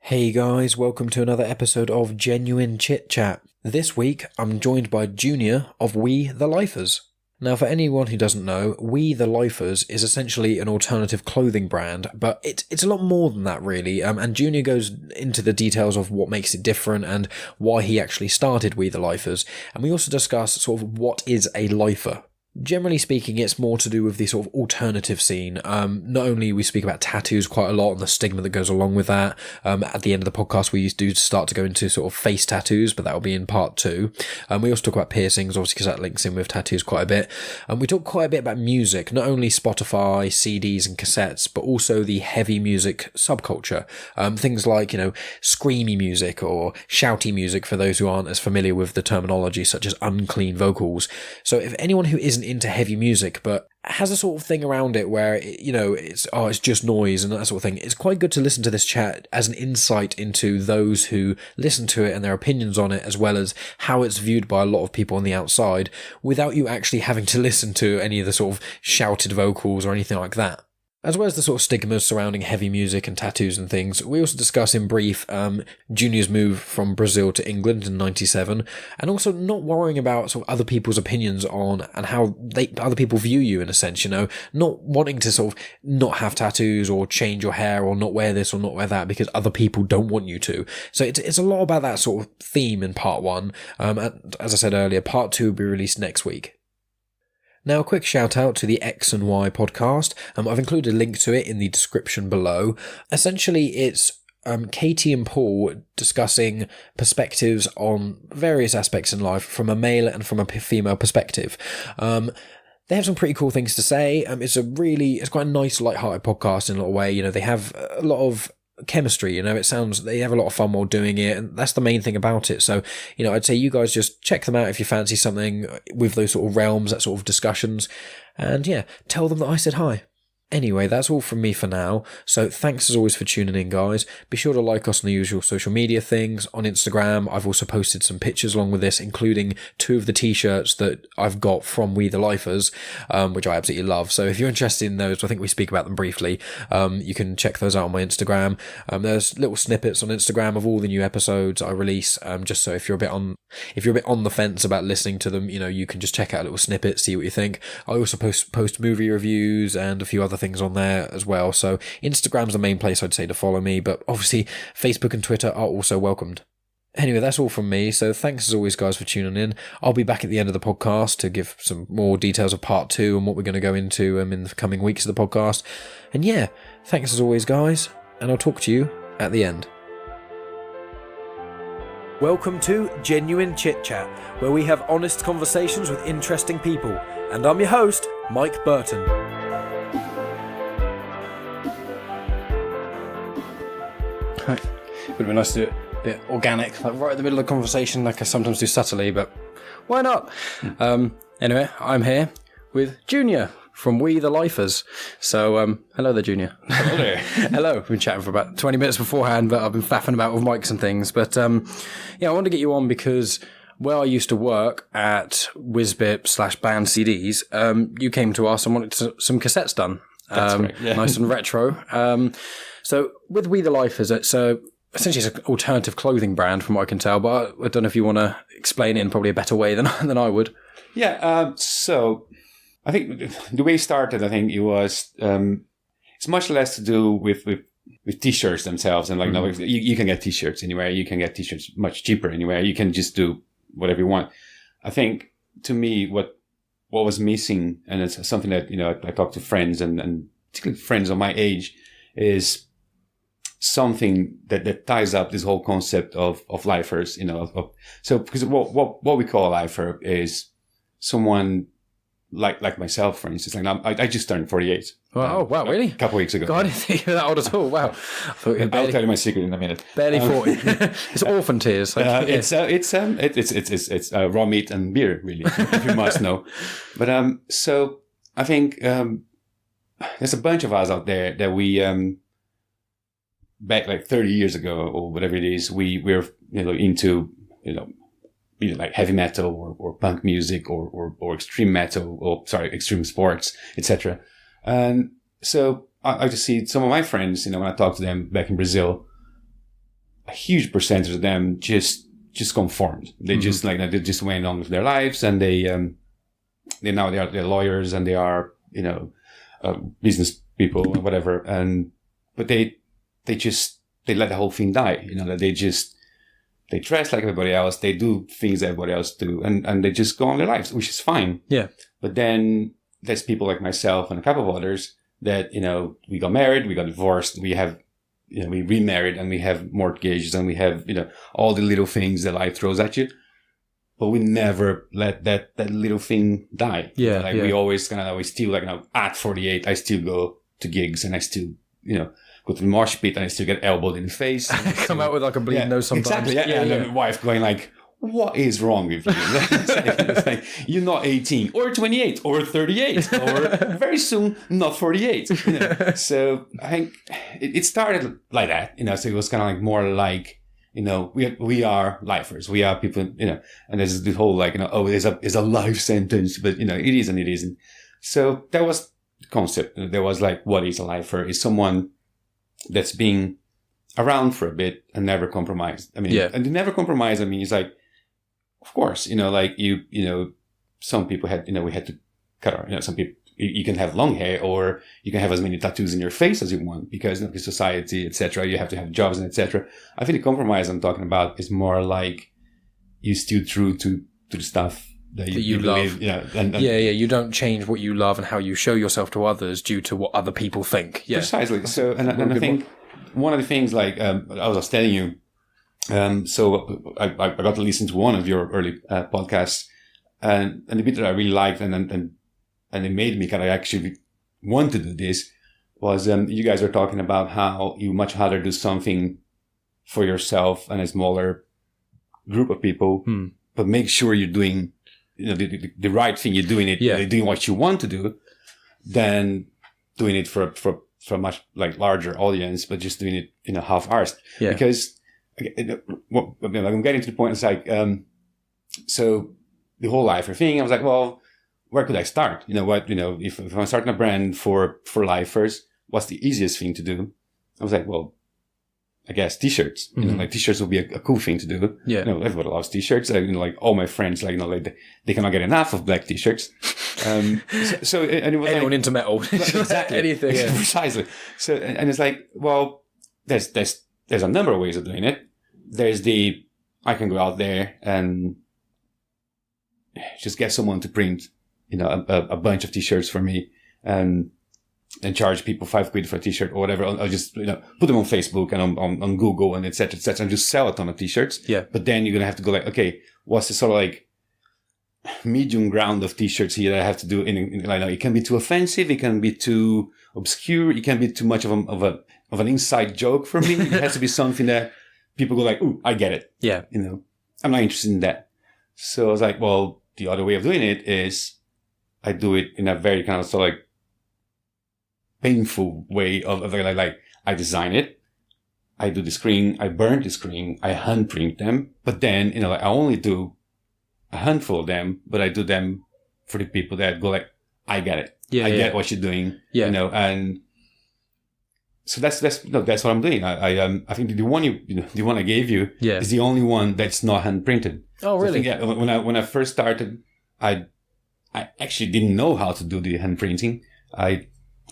Hey guys, welcome to another episode of Genuine Chit-Chat. This week, I'm joined by Junior of We the Lifers. Now, for anyone who doesn't know, We the Lifers is essentially an alternative clothing brand, but it's a lot more than that really, and Junior goes into the details of what makes it different and why he actually started We the Lifers, and we also discuss sort of what is a lifer. Generally speaking, it's more to do with the sort of alternative scene. Not only we speak about tattoos quite a lot and the stigma that goes along with that. At the end of the podcast, we do start to go into sort of face tattoos, but that will be in part 2. We also talk about piercings, obviously, because that links in with tattoos quite a bit. We talk quite a bit about music, not only Spotify, CDs and cassettes, but also the heavy music subculture. Things like, screamy music or shouty music for those who aren't as familiar with the terminology, such as unclean vocals. So if anyone who isn't into heavy music but has a sort of thing around it where it's just noise and that sort of thing, it's quite good to listen to this chat as an insight into those who listen to it and their opinions on it, as well as how it's viewed by a lot of people on the outside without you actually having to listen to any of the sort of shouted vocals or anything like that. As well as the sort of stigmas surrounding heavy music and tattoos and things, we also discuss in brief Junior's move from Brazil to England in '97, and also not worrying about sort of other people's opinions on and how other people view you in a sense, not wanting to sort of not have tattoos or change your hair or not wear this or not wear that because other people don't want you to. So it's a lot about that sort of theme in part 1. And as I said earlier, part 2 will be released next week. Now, a quick shout out to the X and Y podcast. I've included a link to it in the description below. Essentially, it's Katie and Paul discussing perspectives on various aspects in life from a male and from a female perspective. They have some pretty cool things to say. It's quite a nice, light-hearted podcast in a lot of way. They have a lot of chemistry, they have a lot of fun while doing it, and that's the main thing about it. So, I'd say you guys just check them out if you fancy something with those sort of realms, that sort of discussions, and yeah, tell them that I said hi. Anyway, that's all from me for now, so thanks as always for tuning in, guys. Be sure to like us on the usual social media things. On Instagram, I've also posted some pictures along with this, including 2 of the t-shirts that I've got from We the Lifers, which I absolutely love. So if you're interested in those, I think we speak about them briefly. You can check those out on my Instagram. There's little snippets on Instagram of all the new episodes I release, just so if you're a bit on the fence about listening to them, you can just check out a little snippet, see what you think. I also post movie reviews and a few other things on there as well. So Instagram's the main place I'd say to follow me, but obviously Facebook and Twitter are also welcomed. Anyway, that's all from me. So thanks as always, guys, for tuning in. I'll be back at the end of the podcast to give some more details of part 2 and what we're going to go into in the coming weeks of the podcast. And yeah, thanks as always, guys, and I'll talk to you at the end. Welcome to Genuine Chit-Chat, where we have honest conversations with interesting people. And I'm your host, Mike Burton. Right. Would have been nice to do it a bit organic, like right in the middle of the conversation, like I sometimes do subtly, but why not? Anyway, I'm here with Junior from We the Lifers. So, hello there, Junior. Hello there. Hello. We've been chatting for about 20 minutes beforehand, but I've been faffing about with mics and things. But, I wanted to get you on because where I used to work at Whizbip/Band CDs, you came to us and wanted some cassettes done. That's correct, yeah. Nice and retro. So with We the Lifers, essentially it's an alternative clothing brand from what I can tell, but I don't know if you want to explain it in probably a better way than I would. Yeah, so I think the way it started, I think it was, it's much less to do with t-shirts themselves. And you can get t-shirts anywhere. You can get t-shirts much cheaper anywhere. You can just do whatever you want. I think to me, what was missing, and it's something that, I talk to friends and particularly friends of my age, is something that ties up this whole concept of lifers, so because what we call a lifer is someone like myself, for instance. I just turned 48. Oh, wow, really? A couple of weeks ago. God, I didn't think you were that old at all. Wow. I'll tell you my secret in a minute. Barely 40. It's orphan tears. It's raw meat and beer, really, if you must know. But so I think there's a bunch of us out there that we back like 30 years ago or whatever it is, we're into either like heavy metal or punk music or extreme metal or extreme sports, etc. And so I just see some of my friends, when I talk to them back in Brazil, a huge percentage of them just conformed. They just like, they just went on with their lives, and they're lawyers, and they are, you know, business people or whatever. But they let the whole thing die. You know, that they dress like everybody else. They do things everybody else do, and they just go on their lives, which is fine. Yeah. But then there's people like myself and a couple of others that, you know, we got married, we got divorced, we have, you know, we remarried, and we have mortgages, and we have, you know, all the little things that life throws at you. But we never let that little thing die. Yeah. Like we always we still, like, you know, at 48, I still go to gigs, and I still, you know, go to the mosh pit, and I still get elbowed in the face. Come out with like a bleeding nose sometimes. Exactly. Yeah. And my wife going like, what is wrong with you? It's like, you're not 18 or 28 or 38 or very soon not 48. You know? So I think it started like that, you know. So it was kind of like more like, you know, we are lifers, we are people, you know. And there's this whole like, you know, oh, it's a life sentence, but, you know, it is and it isn't. So that was the concept. There was like, what is a lifer? Is someone that's being around for a bit and never compromised. I mean, and to never compromise, I mean, it's like, of course, you know, like you know, some people had, you know, we had to cut our, you know, some people, you can have long hair, or you can have as many tattoos in your face as you want, because of the society, etc. You have to have jobs and etc. I think the compromise I'm talking about is more like you still true to the stuff that you love. Believe, you know, you don't change what you love and how you show yourself to others due to what other people think. Yeah. Precisely. So, and I think one of the things, like, I was telling you, so I got to listen to one of your early podcasts, and the bit that I really liked, and it made me kind of actually want to do this, was you guys are talking about how you much rather do something for yourself and a smaller group of people, but make sure you're doing, you know, the right thing. You're doing it, you're doing what you want to do, than doing it for a much like larger audience, but just doing it, you know, half-arsed. Yeah. Because I'm getting to the point. It's like, so the whole lifer thing, I was like, well, where could I start? You know what? You know, if I'm starting a brand for lifers, what's the easiest thing to do? I was like, well, I guess t-shirts. You know, like t-shirts would be a cool thing to do. Yeah. You know, everybody loves t-shirts. Like, you know, like all my friends, like, you know, like they cannot get enough of black t-shirts. So and it was anyone like, into metal, exactly, anything, precisely. So and it's like, well, there's a number of ways of doing it. There's I can go out there and just get someone to print, you know, a bunch of t-shirts for me, and charge people £5 for a t-shirt or whatever. I'll just, you know, put them on Facebook and on Google and etc. and just sell a ton of t-shirts. Yeah. But then you're going to have to go like, okay, what's the sort of like medium ground of t-shirts here that I have to do in like, it can be too offensive. It can be too obscure. It can be too much of an inside joke for me. It has to be something that people go like, ooh, I get it. Yeah. You know, I'm not interested in that. So I was like, well, the other way of doing it is I do it in a very kind of sort of like painful way of like I design it, I do the screen, I burn the screen, I hand print them, but then, you know, like I only do a handful of them, but I do them for the people that go like, I get it. I get what you're doing. Yeah. You know, and so that's what I'm doing. I think the one I gave you is the only one that's not hand printed. Oh, really? So I think, when I first started, I actually didn't know how to do the hand printing. I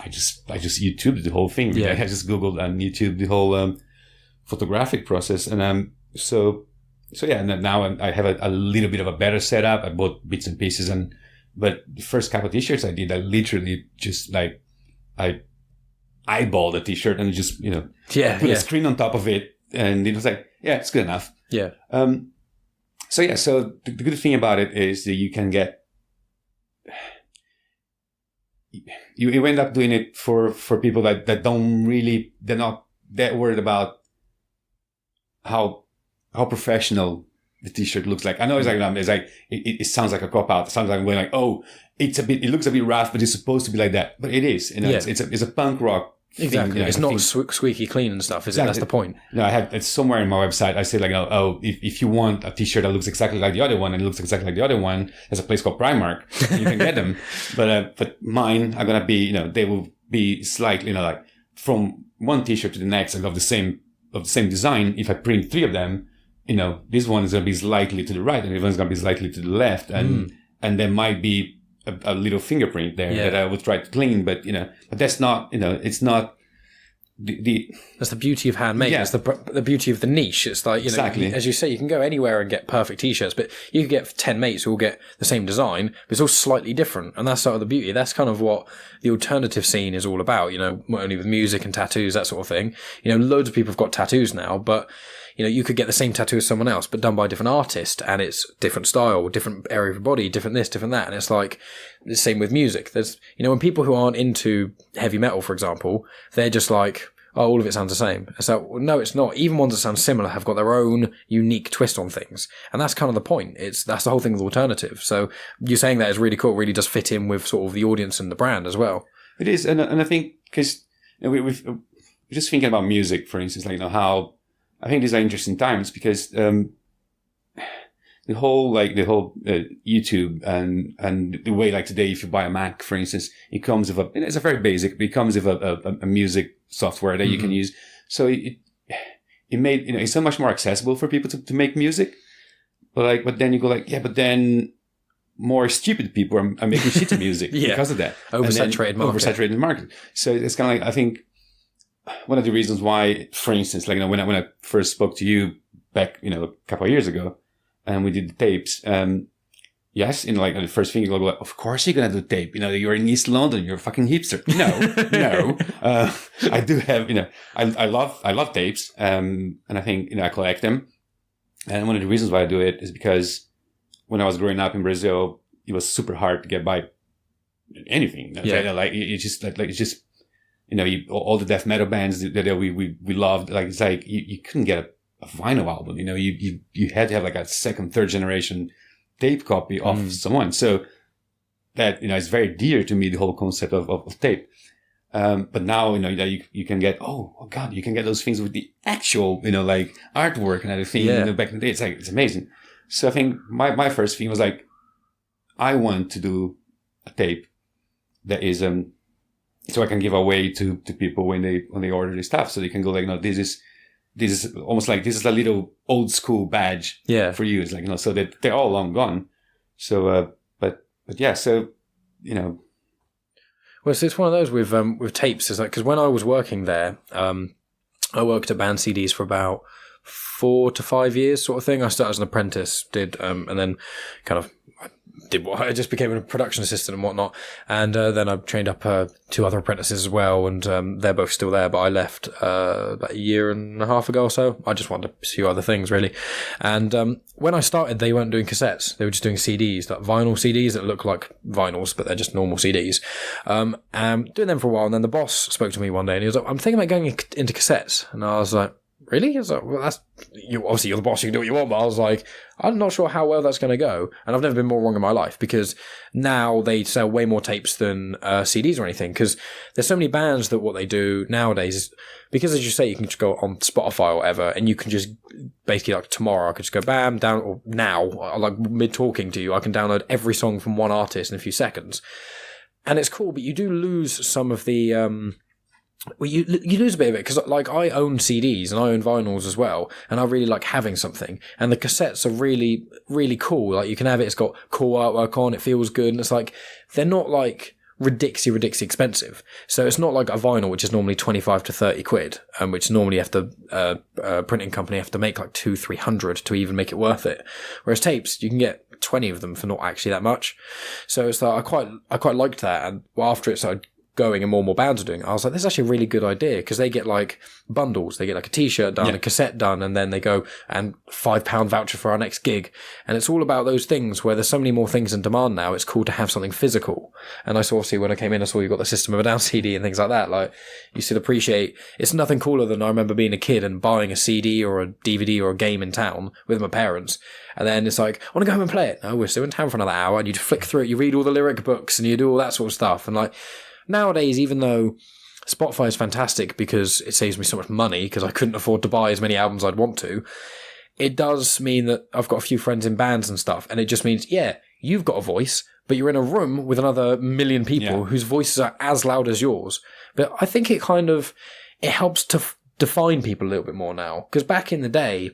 just YouTubed the whole thing. Yeah. I just Googled and YouTubed the whole photographic process, and so yeah. And now I have a little bit of a better setup. I bought bits and pieces, but the first couple of t-shirts I did, I literally just like I eyeballed a t-shirt and just, you know, put a screen on top of it, and it was like, yeah, it's good enough. Yeah. So the good thing about it is that you can get. You end up doing it for people that don't really, they're not that worried about how professional the t-shirt looks like. I know it sounds like a cop out. It sounds like we're like, oh, it looks a bit rough, but it's supposed to be like that. But it is, you know, it's a punk rock. Exactly. Thing, you know, it's not squeaky clean and stuff, is it? That's the point. No, it's somewhere in my website. I say like, if you want a t-shirt that looks exactly like the other one and it looks exactly like the other one, there's a place called Primark. You can get them. But mine are going to be, you know, they will be slightly, you know, like from one t-shirt to the next, I have the same of the same design, if I print 3 of them, this one is going to be slightly to the right and this one's going to be slightly to the left. And there might be a little fingerprint there that I would try to clean, but that's not, it's not that's the beauty of handmade. It's the beauty of the niche. It's like, exactly. As you say, you can go anywhere and get perfect t-shirts, but you could get 10 mates who all get the same design, but it's all slightly different. And that's sort of the beauty. That's kind of what the alternative scene is all about, not only with music and tattoos, that sort of thing. Loads of people have got tattoos now, but you could get the same tattoo as someone else, but done by a different artist, and it's different style, different area of your body, different this, different that. And it's like the same with music. There's, when people who aren't into heavy metal, for example, they're just like, oh, all of it sounds the same. So, no, it's not. Even ones that sound similar have got their own unique twist on things. And that's kind of the point. That's the whole thing with alternative. So you saying that is really cool. It really does fit in with sort of the audience and the brand as well. It is. And I think, because we're just thinking about music, for instance, like, how I think these are interesting times because the whole YouTube and the way, like, today, if you buy a Mac, for instance, it comes with it's a very basic, but it comes with a music software that you can use. So it made, it's so much more accessible for people to make music. But then you go like, but then more stupid people are making shitty music because of that. Oversaturated market. So it's kind of like, I think one of the reasons why, for instance, like, when I first spoke to you back, a couple of years ago, and we did the tapes, yes, the first thing you go like, of course you're going to do tape. You're in East London. You're a fucking hipster. No. I do have, I love tapes. And I think, I collect them. And one of the reasons why I do it is because when I was growing up in Brazil, it was super hard to get by anything. All the death metal bands that we loved, like, it's like, you couldn't get a vinyl album. You had to have like a second, third generation tape copy of someone. So that, it's very dear to me, the whole concept of tape. But now, you can get, oh God, you can get those things with the actual, like artwork and everything, back in the day. It's like, it's amazing. So I think my first thing was like, I want to do a tape that is, so I can give away to people when they order this stuff. So they can go like, this is almost like, this is a little old school badge for you. It's like, so that they're all long gone. So, but yeah, so, Well, so it's one of those with tapes. Is like, because when I was working there, I worked at band CDs for about 4 to 5 years, sort of thing. I started as an apprentice, and then kind of did what I just became a production assistant and whatnot. And then I trained up 2 other apprentices as well, and they're both still there. But I left about a year and a half ago or so. I just wanted to pursue other things, really. And when I started, they weren't doing cassettes. They were just doing CDs, like vinyl CDs that look like vinyls, but they're just normal CDs. And doing them for a while, and then the boss spoke to me one day, and he was like, "I'm thinking about going into cassettes." And I was like, "Really?" He was like, "Well, that's obviously you're the boss, you can do what you want." But I was like, I'm not sure how well that's going to go. And I've never been more wrong in my life, because now they sell way more tapes than CDs or anything. Because there's so many bands that what they do nowadays is, because as you say, you can just go on Spotify or whatever, and you can just basically, like, tomorrow I could just go bam down, or now, like mid talking to you, I can download every song from one artist in a few seconds, and it's cool. But you do lose some of the well, you lose a bit of it, because, like, I own CDs and I own vinyls as well, and I really like having something. And the cassettes are really, really cool. Like, you can have it, it's got cool artwork on, it feels good, and it's like, they're not like ridiculously expensive. So it's not like a vinyl, which is normally 25 to 30 quid, which normally you have to, printing company have to make like 200-300 to even make it worth it. Whereas tapes, you can get 20 of them for not actually that much. So it's like, I quite liked that. And after it started going and more bands are doing it, I was like, this is actually a really good idea, because they get like bundles. They get like a t-shirt done, a cassette done, and then they go and £5 voucher for our next gig. And it's all about those things where there's so many more things in demand now. It's cool to have something physical. And I saw, obviously, when I came in, I saw you got the System of a Down CD and things like that. Like, you should appreciate, it's nothing cooler than I remember being a kid and buying a CD or a DVD or a game in town with my parents. And then it's like, I want to go home and play it. No, we're still in town for another hour. And you'd flick through it, you read all the lyric books, and you do all that sort of stuff. And like, nowadays, even though Spotify is fantastic because it saves me so much money, because I couldn't afford to buy as many albums I'd want to, it does mean that I've got a few friends in bands and stuff, and it just means, you've got a voice, but you're in a room with another million people whose voices are as loud as yours. But I think it helps to define people a little bit more now. Because back in the day,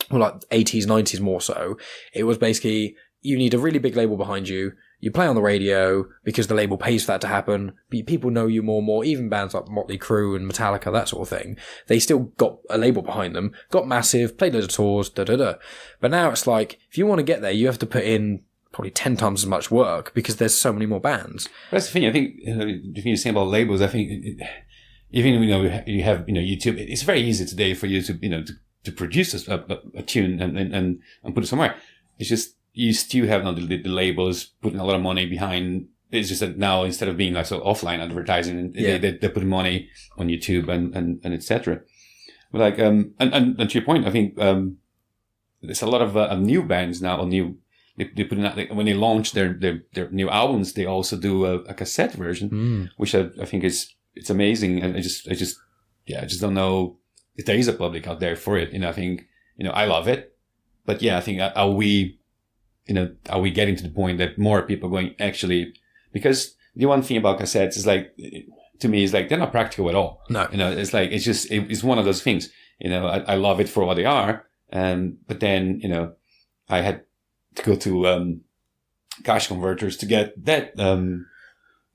well, like 80s, 90s more so, it was basically you need a really big label behind you. You play on the radio because the label pays for that to happen. People know you more and more. Even bands like Motley Crue and Metallica, that sort of thing, they still got a label behind them, got massive, played loads of tours, da-da-da. But now it's like, if you want to get there, you have to put in probably 10 times as much work because there's so many more bands. That's the thing. I think, the thing you're saying about labels, I think even, you have, YouTube, it's very easy today for you to, to produce a tune and put it somewhere. It's just, you still have the labels putting a lot of money behind. It's just that now, instead of being like so offline advertising, they're putting money on YouTube and etc. But like, and to your point, I think, there's a lot of new bands now, or they put in, when they launch their new albums, they also do a cassette version, which I think it's amazing. And I just don't know if there is a public out there for it. I think, I love it, but I think, are we getting to the point that more people are going actually, because the one thing about cassettes is like, to me, is like, they're not practical at all. No. It's like, it's one of those things, I love it for what they are. But then, I had to go to, cash converters to get that,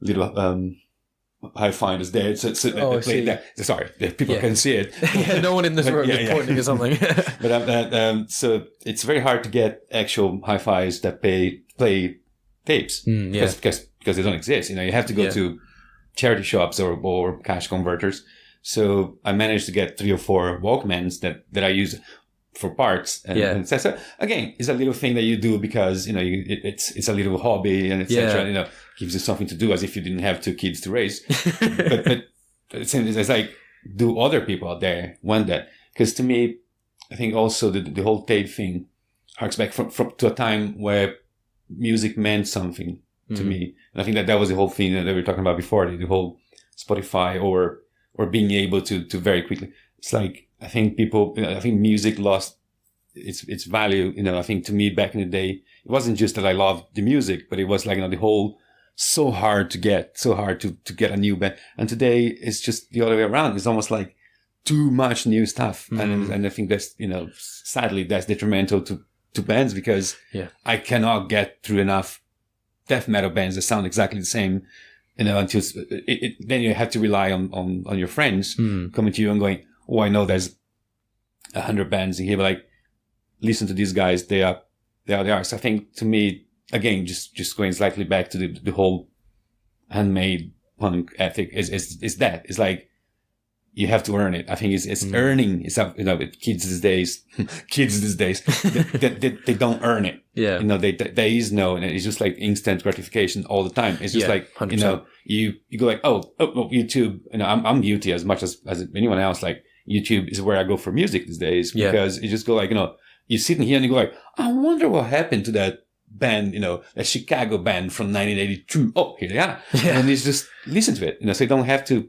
little, hi-fi is there. So sorry, people can see it. Yeah, no one in this room is pointing at something. But so it's very hard to get actual hi-fis that play tapes because they don't exist. You have to go to charity shops or cash converters. So I managed to get 3 or 4 Walkmans that I use for parts. And so again, it's a little thing that you do because it's a little hobby and etc. Gives you something to do, as if you didn't have 2 kids to raise. but it's like, do other people out there want that? Because to me, I think also the whole tape thing harks back from to a time where music meant something to me. And I think that was the whole thing that we were talking about before, the whole Spotify or being able to very quickly. It's like, I think music lost its value. I think to me back in the day, it wasn't just that I loved the music, but it was like, the whole, so hard to get a new band. And today it's just the other way around. It's almost like too much new stuff. And I think that's, sadly that's detrimental to bands because I cannot get through enough death metal bands that sound exactly the same, until then you have to rely on your friends coming to you and going, oh, I know there's 100 bands in here, but like, listen to these guys. They are. So I think, to me, again, just going slightly back to the whole handmade punk ethic is that. It's like, you have to earn it. I think it's earning. It's kids these days, they don't earn it. Yeah. There is no, and it's just like instant gratification all the time. It's just like, 100%. You go like, oh, YouTube, I'm guilty as much as anyone else. Like, YouTube is where I go for music these days because you just go like, you're sitting here and you go like, I wonder what happened to that band, that Chicago band from 1982. Oh, here they are. Yeah. And it's just listen to it, so you don't have to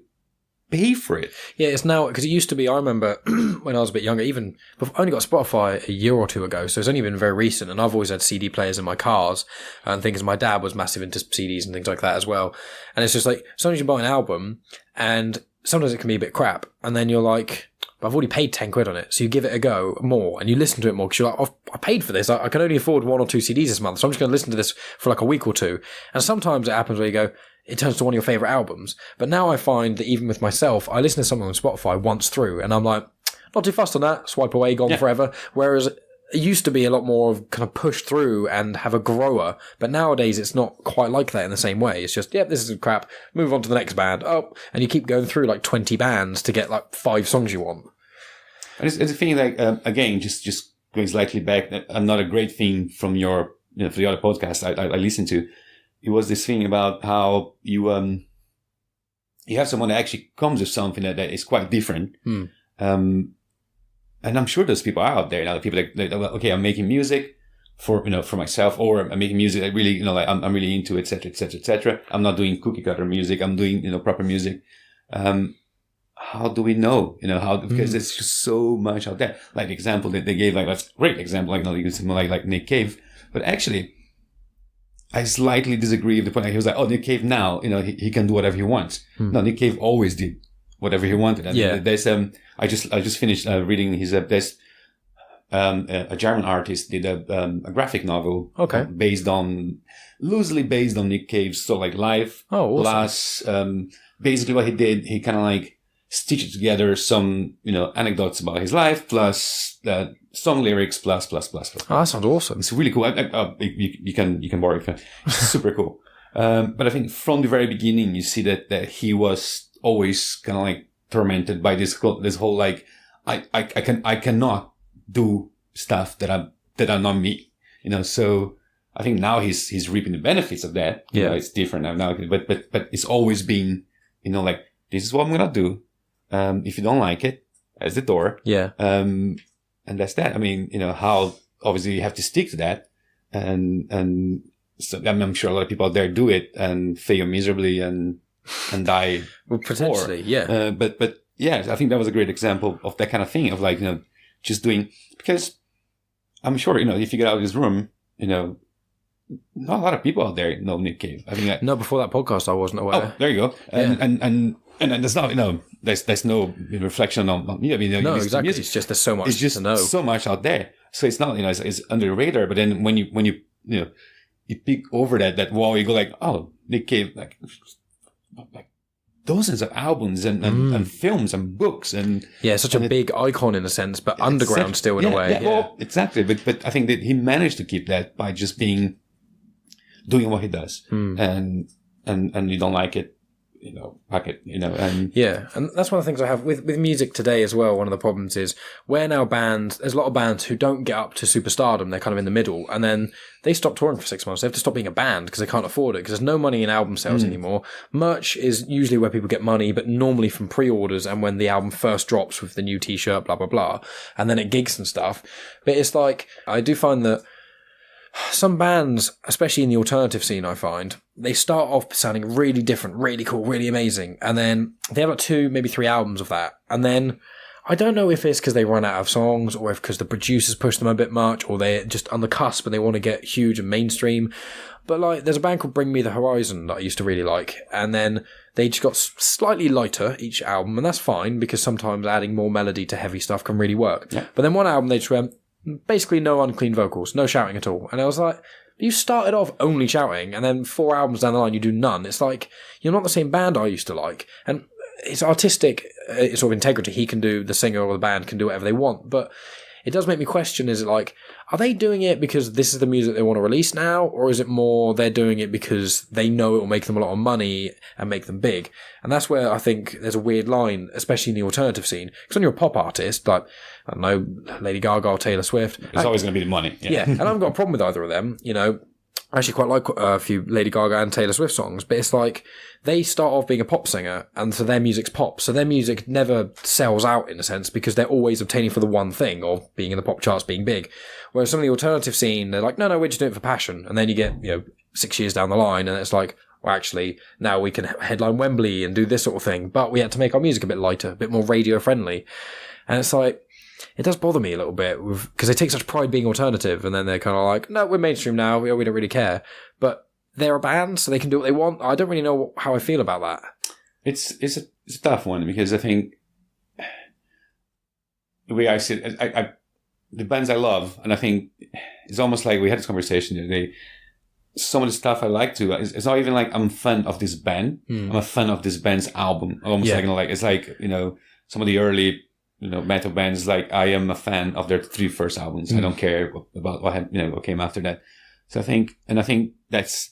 pay for it. Yeah, it's now, because it used to be, I remember when I was a bit younger, even I only got Spotify a year or 2 ago, so it's only been very recent, and I've always had CD players in my cars and things. My dad was massive into CDs and things like that as well. And it's just like, sometimes you buy an album and sometimes it can be a bit crap, and then you're like, but I've already paid 10 quid on it. So you give it a go more and you listen to it more because you're like, I paid for this. I can only afford 1 or 2 CDs this month. So I'm just going to listen to this for like a week or 2. And sometimes it happens where you go, it turns to one of your favorite albums. But now I find that even with myself, I listen to something on Spotify once through and I'm like, not too fussed on that. Swipe away, gone forever. Whereas it used to be a lot more of kind of push through and have a grower. But nowadays it's not quite like that in the same way. It's just, this is crap. Move on to the next band. Oh, and you keep going through like 20 bands to get like 5 songs you want. And it's a thing like, again, just going slightly back, another great thing from your, for the other podcast I listened to, it was this thing about how you have someone that actually comes with something that is quite different. And I'm sure those people are out there now, people that okay, I'm making music for myself, or I'm making music that really, like I'm really into, et cetera, et cetera, et cetera. I'm not doing cookie cutter music. I'm doing, proper music. How do we know, because there's just so much out there. Like the example that they gave, like that's a great example, like Nick Cave. But actually, I slightly disagree with the point. He was like, oh, Nick Cave now, he can do whatever he wants. No, Nick Cave always did whatever he wanted. And there's, I just finished reading his best. A German artist did a graphic novel, Okay. loosely based on Nick Cave's sort of like life. Oh, awesome. Plus, basically what he did, he kind of like stitched together some, anecdotes about his life, plus song lyrics, plus. Oh, that sounds awesome. It's really cool. You can borrow it. It's super cool. But I think from the very beginning, you see that he was always kind of like tormented by this whole like, I cannot do stuff that are not me, so I think now he's reaping the benefits of that. It's different now, but it's always been, like, this is what I'm going to do. If you don't like it, that's the door. Yeah. And that's that. I mean, how obviously you have to stick to that. And so I'm sure a lot of people out there do it and fail miserably and die. Well, potentially, yeah. But yeah, I think that was a great example of that kind of thing of like, just doing, because I'm sure, if you get out of this room, not a lot of people out there know Nick Cave. I think no, before that podcast, I wasn't aware. Oh, there you go. And there's not, there's no reflection on me. I mean, no, exactly. Music. It's just there's so much. It's just to know. So much out there. So it's not, it's under the radar. But then when you peek over that wall, you go like, oh, Nick Cave, like dozens of albums and films and books and such a big icon in a sense, but underground still in a way. Yeah, well, exactly. But I think that he managed to keep that by just doing what he does, and you don't like it, pack it, and and that's one of the things I have with music today as well. One of the problems is there's a lot of bands who don't get up to superstardom. They're kind of in the middle, and then they stop touring for 6 months. They have to stop being a band because they can't afford it, because there's no money in album sales anymore. Merch is usually where people get money, but normally from pre-orders and when the album first drops with the new t-shirt, blah, blah, blah, and then at gigs and stuff. But it's like, I do find that some bands, especially in the alternative scene, I find, they start off sounding really different, really cool, really amazing. And then they have like 2, maybe 3 albums of that. And then I don't know if it's because they run out of songs, or if because the producers push them a bit much, or they're just on the cusp and they want to get huge and mainstream. But like, there's a band called Bring Me the Horizon that I used to really like. And then they just got slightly lighter each album. And that's fine, because sometimes adding more melody to heavy stuff can really work. Yeah. But then one album they just went, basically no unclean vocals, no shouting at all. And I was like, you started off only shouting, and then 4 albums down the line you do none. It's like, you're not the same band I used to like. And it's artistic, it's sort of integrity. He can do, the singer or the band can do whatever they want. But it does make me question, is it like, are they doing it because this is the music they want to release now? Or is it more they're doing it because they know it will make them a lot of money and make them big? And that's where I think there's a weird line, especially in the alternative scene. Because when you're a pop artist, like, I don't know, Lady Gaga or Taylor Swift. It's always going to be the money. Yeah, and I haven't got a problem with either of them, I actually quite like a few Lady Gaga and Taylor Swift songs, but it's like they start off being a pop singer, and so their music's pop. So their music never sells out in a sense, because they're always obtaining for the one thing of being in the pop charts, being big. Whereas some of the alternative scene, they're like, no, we're just doing it for passion. And then you get, 6 years down the line, and it's like, well, actually, now we can headline Wembley and do this sort of thing. But we had to make our music a bit lighter, a bit more radio friendly. And it's like, it does bother me a little bit, because they take such pride being alternative, and then they're kind of like, no, we're mainstream now, we don't really care. But they're a band, so they can do what they want. I don't really know how I feel about that. It's a tough one, because I think the way I see it, the bands I love, and I think it's almost like we had this conversation the other day. Some of the stuff I like to, it's not even like I'm a fan of this band. I'm a fan of this band's album. Almost like it's like, some of the early, metal bands, like I am a fan of their 3 first albums. I don't care about what came after that. So I think that's,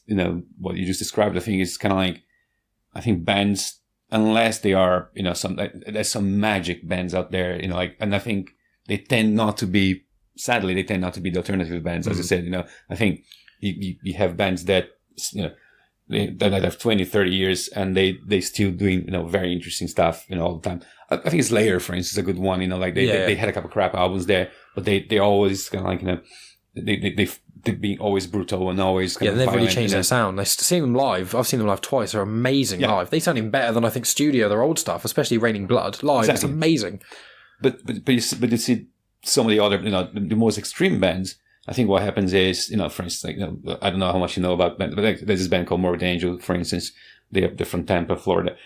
what you just described. I think it's kind of like, I think bands, unless they are, there's some magic bands out there, and I think they tend not to be the alternative bands. As I said, I think you have bands that, that have 20, 30 years, and they still doing, very interesting stuff, all the time. I think it's Layer, for instance, a good one, they had a couple of crap albums there, but they always kind of like, they've been always brutal and always kind of they've violent, really changed their sound. I've seen them live. I've seen them live twice. They're amazing live. They sound even better than I think studio, their old stuff, especially Raining Blood. Live, It's amazing. But you see some of the other, the most extreme bands, I think what happens is, for instance, like, I don't know how much you know about bands, but there's this band called Morbid Angel, for instance. They're from Tampa, Florida.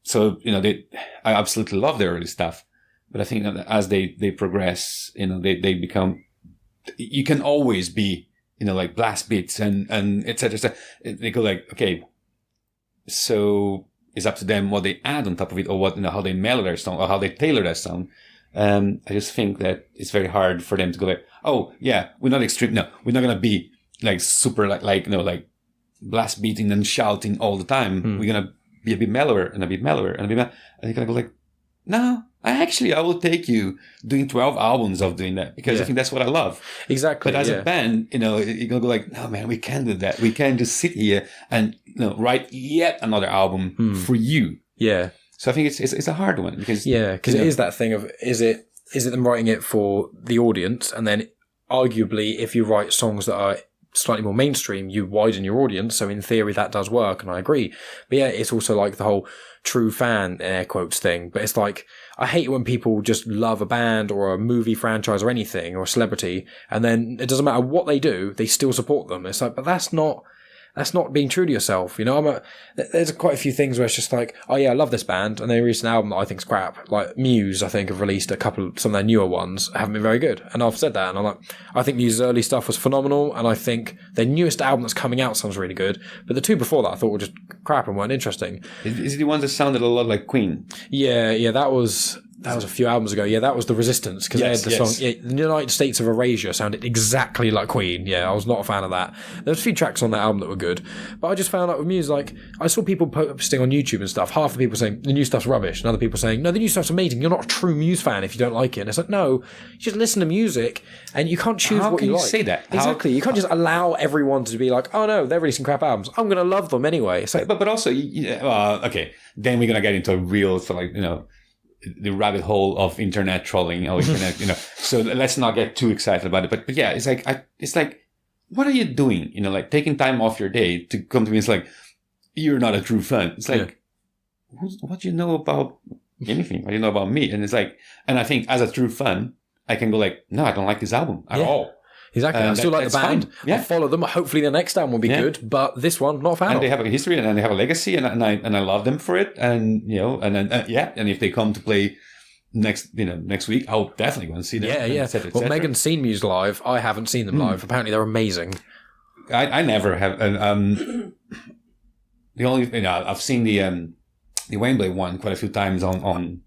so, I absolutely love their early stuff, but I think that as they progress, they become, you can always be, like blast beats and et cetera, et cetera. They go like, okay, so it's up to them what they add on top of it, or what, how they mellow their song, or how they tailor their song. I just think that it's very hard for them to go like, oh yeah, we're not extreme. No, we're not going to be like super like blast beating and shouting all the time. We're going to be a bit mellower and a bit mellower and a bit mellower. And you're going to go like, no, I will take you doing 12 albums of doing that, because I think that's what I love. Exactly. But as a band, you're going to go like, no, man, we can't do that. We can't just sit here and, write yet another album for you. Yeah. So I think it's a hard one, because it is that thing of, is it them writing it for the audience, and then arguably if you write songs that are slightly more mainstream, you widen your audience. So in theory that does work, and I agree. But yeah, it's also like the whole true fan in air quotes thing. But it's like, I hate it when people just love a band or a movie franchise or anything, or a celebrity, and then it doesn't matter what they do, they still support them. It's like, but that's not being true to yourself. There's quite a few things where it's just like, oh yeah, I love this band, and they released an album that I think's crap. Like Muse, I think, have released some of their newer ones, haven't been very good. And I've said that, and I'm like, I think Muse's early stuff was phenomenal, and I think their newest album that's coming out sounds really good. But the two before that I thought were just crap and weren't interesting. Is it the ones that sounded a lot like Queen? Yeah, that was a few albums ago. Yeah, that was the Resistance, because they had the song. Yeah, the United States of Erasure sounded exactly like Queen. Yeah, I was not a fan of that. There's a few tracks on that album that were good, but I just found out with Muse, like, I saw people posting on YouTube and stuff. Half the people saying the new stuff's rubbish, and other people saying, no, the new stuff's amazing. You're not a true Muse fan if you don't like it. And it's like, no, you just listen to music, and you can't choose what you like. How can you say that? Exactly. You can't just allow everyone to be like, oh no, they're releasing crap albums, I'm going to love them anyway. It's like, but also, okay, then we're gonna get into a real the rabbit hole of internet trolling or internet, so let's not get too excited about it. But yeah, it's like, what are you doing? Like taking time off your day to come to me. It's like, you're not a true fan. It's like, what do you know about anything? What do you know about me? And it's like, and I think as a true fan, I can go like, no, I don't like this album at all. Exactly. I still like the band. Fine. Yeah. I follow them. Hopefully the next album will be good, but this one, not a fan and of. They have a history and they have a legacy, and I love them for it. And and if they come to play next week, I'll definitely go and see them. Yeah. Et cetera. Well, Megan's seen Muse live. I haven't seen them live. Apparently they're amazing. I never have. The only I've seen the Wembley one quite a few times on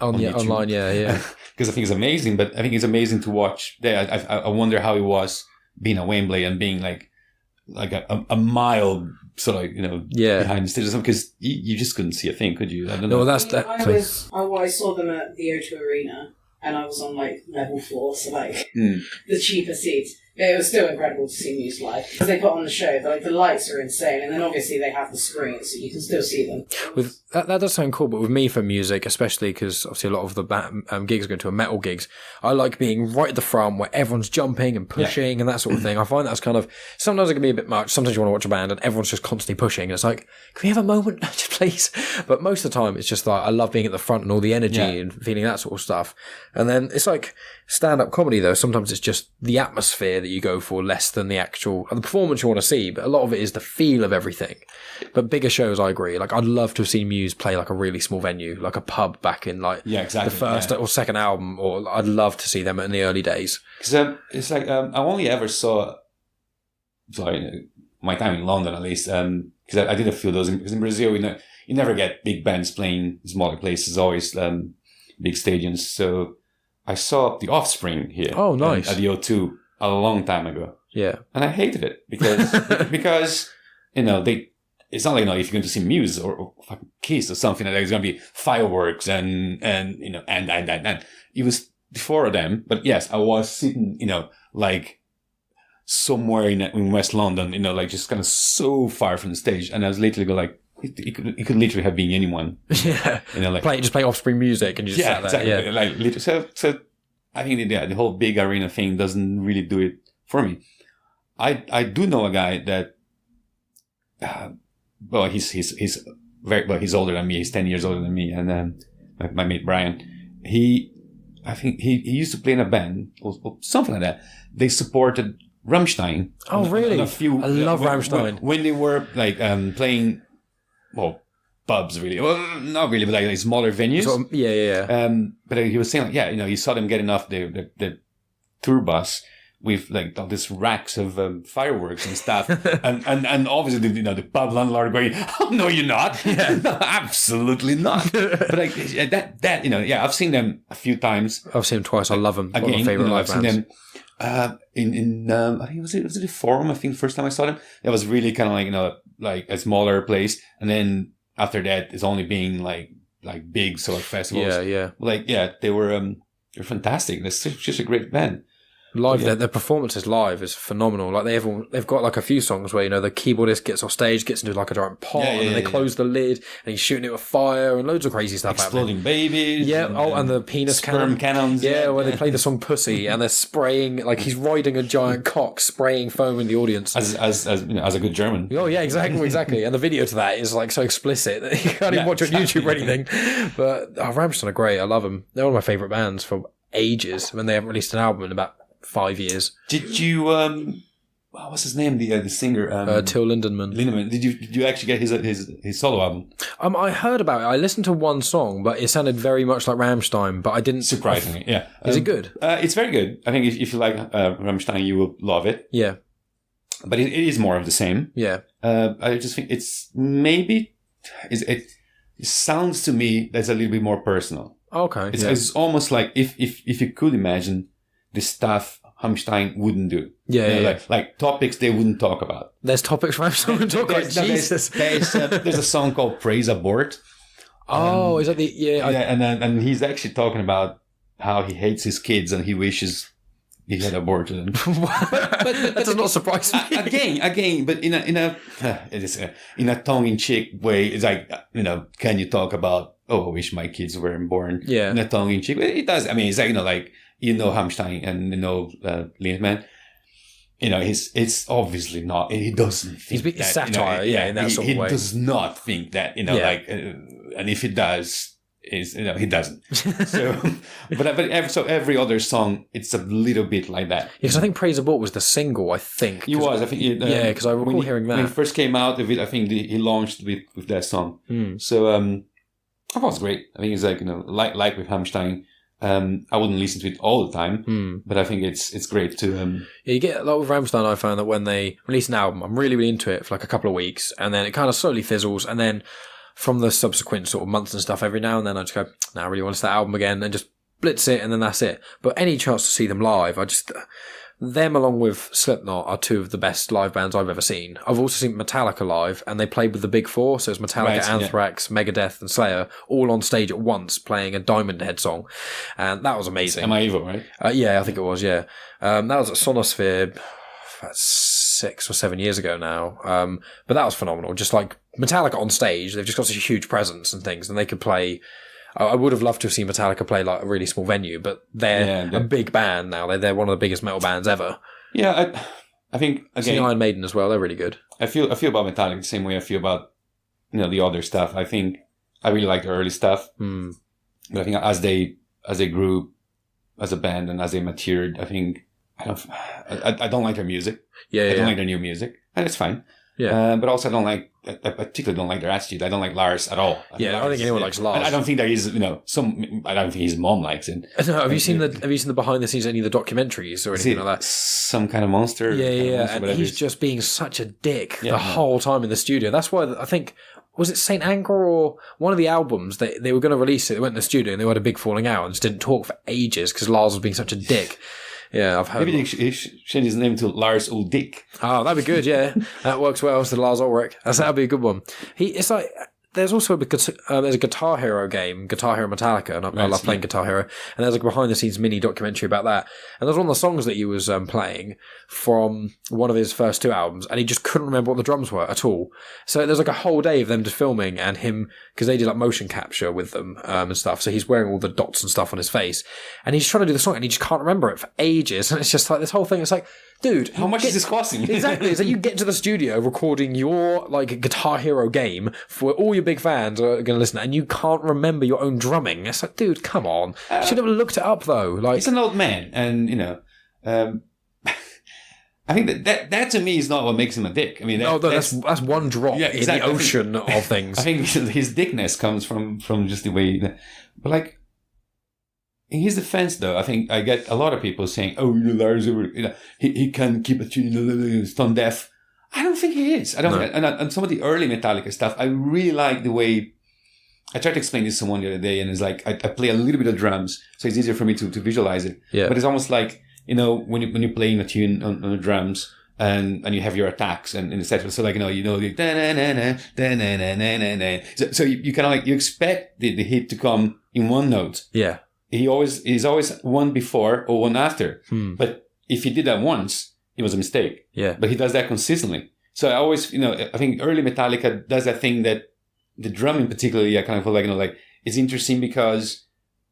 online. Yeah. Because I think it's amazing, but I think it's amazing to watch. I wonder how it was being at Wembley and being like a mile sort of behind the stage, because you just couldn't see a thing, could you? I don't know. No, that's that. I saw them at the O2 Arena, and I was on like level 4, so like the cheaper seats. It was still incredible to see Muse live, because they put on the show. Like the lights are insane, and then obviously they have the screens, so you can still see them. With that does sound cool, but with me for music, especially because obviously a lot of the gigs are going to metal gigs, I like being right at the front where everyone's jumping and pushing and that sort of thing. I find that's kind of, sometimes it can be a bit much. Sometimes you want to watch a band and everyone's just constantly pushing, and it's like, can we have a moment, just please? But most of the time, it's just like I love being at the front and all the energy and feeling that sort of stuff. And then it's like stand-up comedy though. Sometimes it's just the atmosphere that you go for, less than the performance you want to see, but a lot of it is the feel of everything. But bigger shows, I agree. Like I'd love to have seen Muse play like a really small venue, like a pub back in like the first or second album, or I'd love to see them in the early days. Because it's like I only ever saw, my time in London at least, because I did a few of those. Because in Brazil, you never get big bands playing smaller places, always big stadiums. So I saw The Offspring here. Oh, nice. At the O2 a long time ago. Yeah. And I hated it because it's not like, if you're going to see Muse or fucking Kiss or something like that, there's going to be fireworks and it was before them. But yes, I was sitting, like somewhere in West London, like just kind of so far from the stage. And I was literally like, it could literally have been anyone. Yeah. Just play Offspring music and you just sat there. Exactly. Yeah. Like literally. So I think the whole big arena thing doesn't really do it for me. I do know a guy that, he's he's older than me. He's 10 years older than me. And my mate Brian, I think he used to play in a band or something like that. They supported Rammstein. Oh, really? I love Rammstein. When they were like playing, pubs, really. Well, not really, but like smaller venues. But he was saying, like, yeah, you saw them getting off the tour bus with like all these racks of fireworks and stuff, and obviously the pub landlord going, "Oh no, you're not, no, absolutely not." But like that, I've seen them a few times. I've seen them twice. I love them. Again, one of my favorite live I've seen bands. them in I think was it the Forum? I think the first time I saw them, it was really kind of like a smaller place, and then after that, it's only being like big sort of festivals. They're fantastic. They're just a great band. Live, their performances live is phenomenal. Like they've got like a few songs where the keyboardist gets off stage, gets into like a giant pot, and then they close the lid, and he's shooting it with fire and loads of crazy stuff. Exploding babies. Yeah. And the penis cannons. Yeah, where they play the song "Pussy" and they're spraying like he's riding a giant cock, spraying foam in the audience. As a good German. Oh yeah, exactly. And the video to that is like so explicit that you can't even watch it on YouTube or anything. But Rammstein are great. I love them. They're one of my favorite bands for ages. When they haven't released an album in about 5 years. Did you what's his name, the singer, Till Lindemann. Did you actually get his solo album? I heard about it. I listened to one song, but it sounded very much like Rammstein, but I didn't. Surprisingly, yeah. Is it good? It's very good. I think if you like Rammstein, you will love it. Yeah. But it is more of the same. Yeah. I just think it's maybe it sounds to me that's a little bit more personal. Okay. It's almost like if you could imagine the stuff Rammstein wouldn't do. Like topics they wouldn't talk about. There's topics Rammstein wouldn't talk about. Jesus. There's a song called "Praise Abort." Is that the and he's actually talking about how he hates his kids and he wishes he had aborted them. That does not surprise me. Again, but in a tongue-in-cheek way. It's like, can you talk about, I wish my kids weren't born? Yeah. In a tongue-in-cheek. It does. I mean, it's like, Rammstein and Lindemann. It's obviously not. He doesn't think he's that. Satire, in that sort of way. He does not think that. And if he does, he doesn't. So, but every other song, it's a little bit like that. Because I think "Praise Abort" was the single. I think he was. I think. Because I recall hearing that when it first came out. I think he launched with that song. So I thought it was great. I think it's like like with Rammstein. I wouldn't listen to it all the time, but I think it's great to. You get a lot with Rammstein. I found that when they release an album, I'm really, really into it for like a couple of weeks, and then it kind of slowly fizzles, and then from the subsequent sort of months and stuff, every now and then I just go, I really want to start that album again, and just blitz it, and then that's it. But any chance to see them live, them along with Slipknot are two of the best live bands I've ever seen. I've also seen Metallica live, and they played with the Big Four, so it's Metallica, Anthrax, Megadeth, and Slayer, all on stage at once playing a Diamond Head song, and that was amazing. Am I Evil, right? Yeah, I think it was. Yeah, that was at Sonosphere. That's 6 or 7 years ago now. But that was phenomenal. Just like Metallica on stage, they've just got such a huge presence and things, and they could play. I would have loved to have seen Metallica play like a really small venue, but they're a big band now. They're one of the biggest metal bands ever. Yeah, I think again, Iron Maiden as well. They're really good. I feel about Metallica the same way I feel about the other stuff. I think I really like the early stuff, but I think as they grew as a band and as they matured, I think I don't like their music. I don't like their new music, and it's fine. Yeah, but also I particularly don't like their attitude. I don't like Lars at all. I don't think anyone likes Lars. I don't think there is, I don't think his mom likes it. No, have you seen the behind the scenes any of the documentaries or anything like that? Some kind of monster. And he's just being such a dick the whole time in the studio. That's why I think. Was it St. Anger or one of the albums? They were going to release it. They went in the studio and they had a big falling out and just didn't talk for ages because Lars was being such a dick. Yeah, I've heard. Maybe he should change his name to Lars Ulrich. Oh, that'd be good. Yeah, that works well. It's the Lars Ulrich. That'd be a good one. It's like there's also there's a Guitar Hero game, Guitar Hero Metallica, and I love playing Guitar Hero. And there's a behind the scenes mini documentary about that. And there's one of the songs that he was playing from one of his first two albums, and he just couldn't remember what the drums were at all. So there's like a whole day of them just filming and him, because they did like motion capture with them and stuff. So he's wearing all the dots and stuff on his face, and he's trying to do the song, and he just can't remember it for ages. And it's just like this whole thing. It's like, dude, how much is this costing? Exactly. It's like you get to the studio recording your like Guitar Hero game for all your big fans are going to listen, and you can't remember your own drumming. It's like, dude, come on. Should have looked it up though. Like, he's an old man, and I think that to me is not what makes him a dick. I mean, that's one drop in the ocean of things. I think his dickness comes from just the way, but like, in his defense though, I think I get a lot of people saying, "Oh, Lars, he can keep a tune, stone deaf." I don't think he is. I don't. No. And some of the early Metallica stuff, I really like the way. I tried to explain this to someone the other day, and it's like I play a little bit of drums, so it's easier for me to visualize it. Yeah. But it's almost like, when you're playing a tune on the drums and you have your attacks and etc. So like so you kind of like you expect the hit to come in one note. Yeah. He's always one before or one after. But if he did that once, it was a mistake. Yeah. But he does that consistently. So I always I think early Metallica does that thing that the drum in particular, I kind of feel like it's interesting because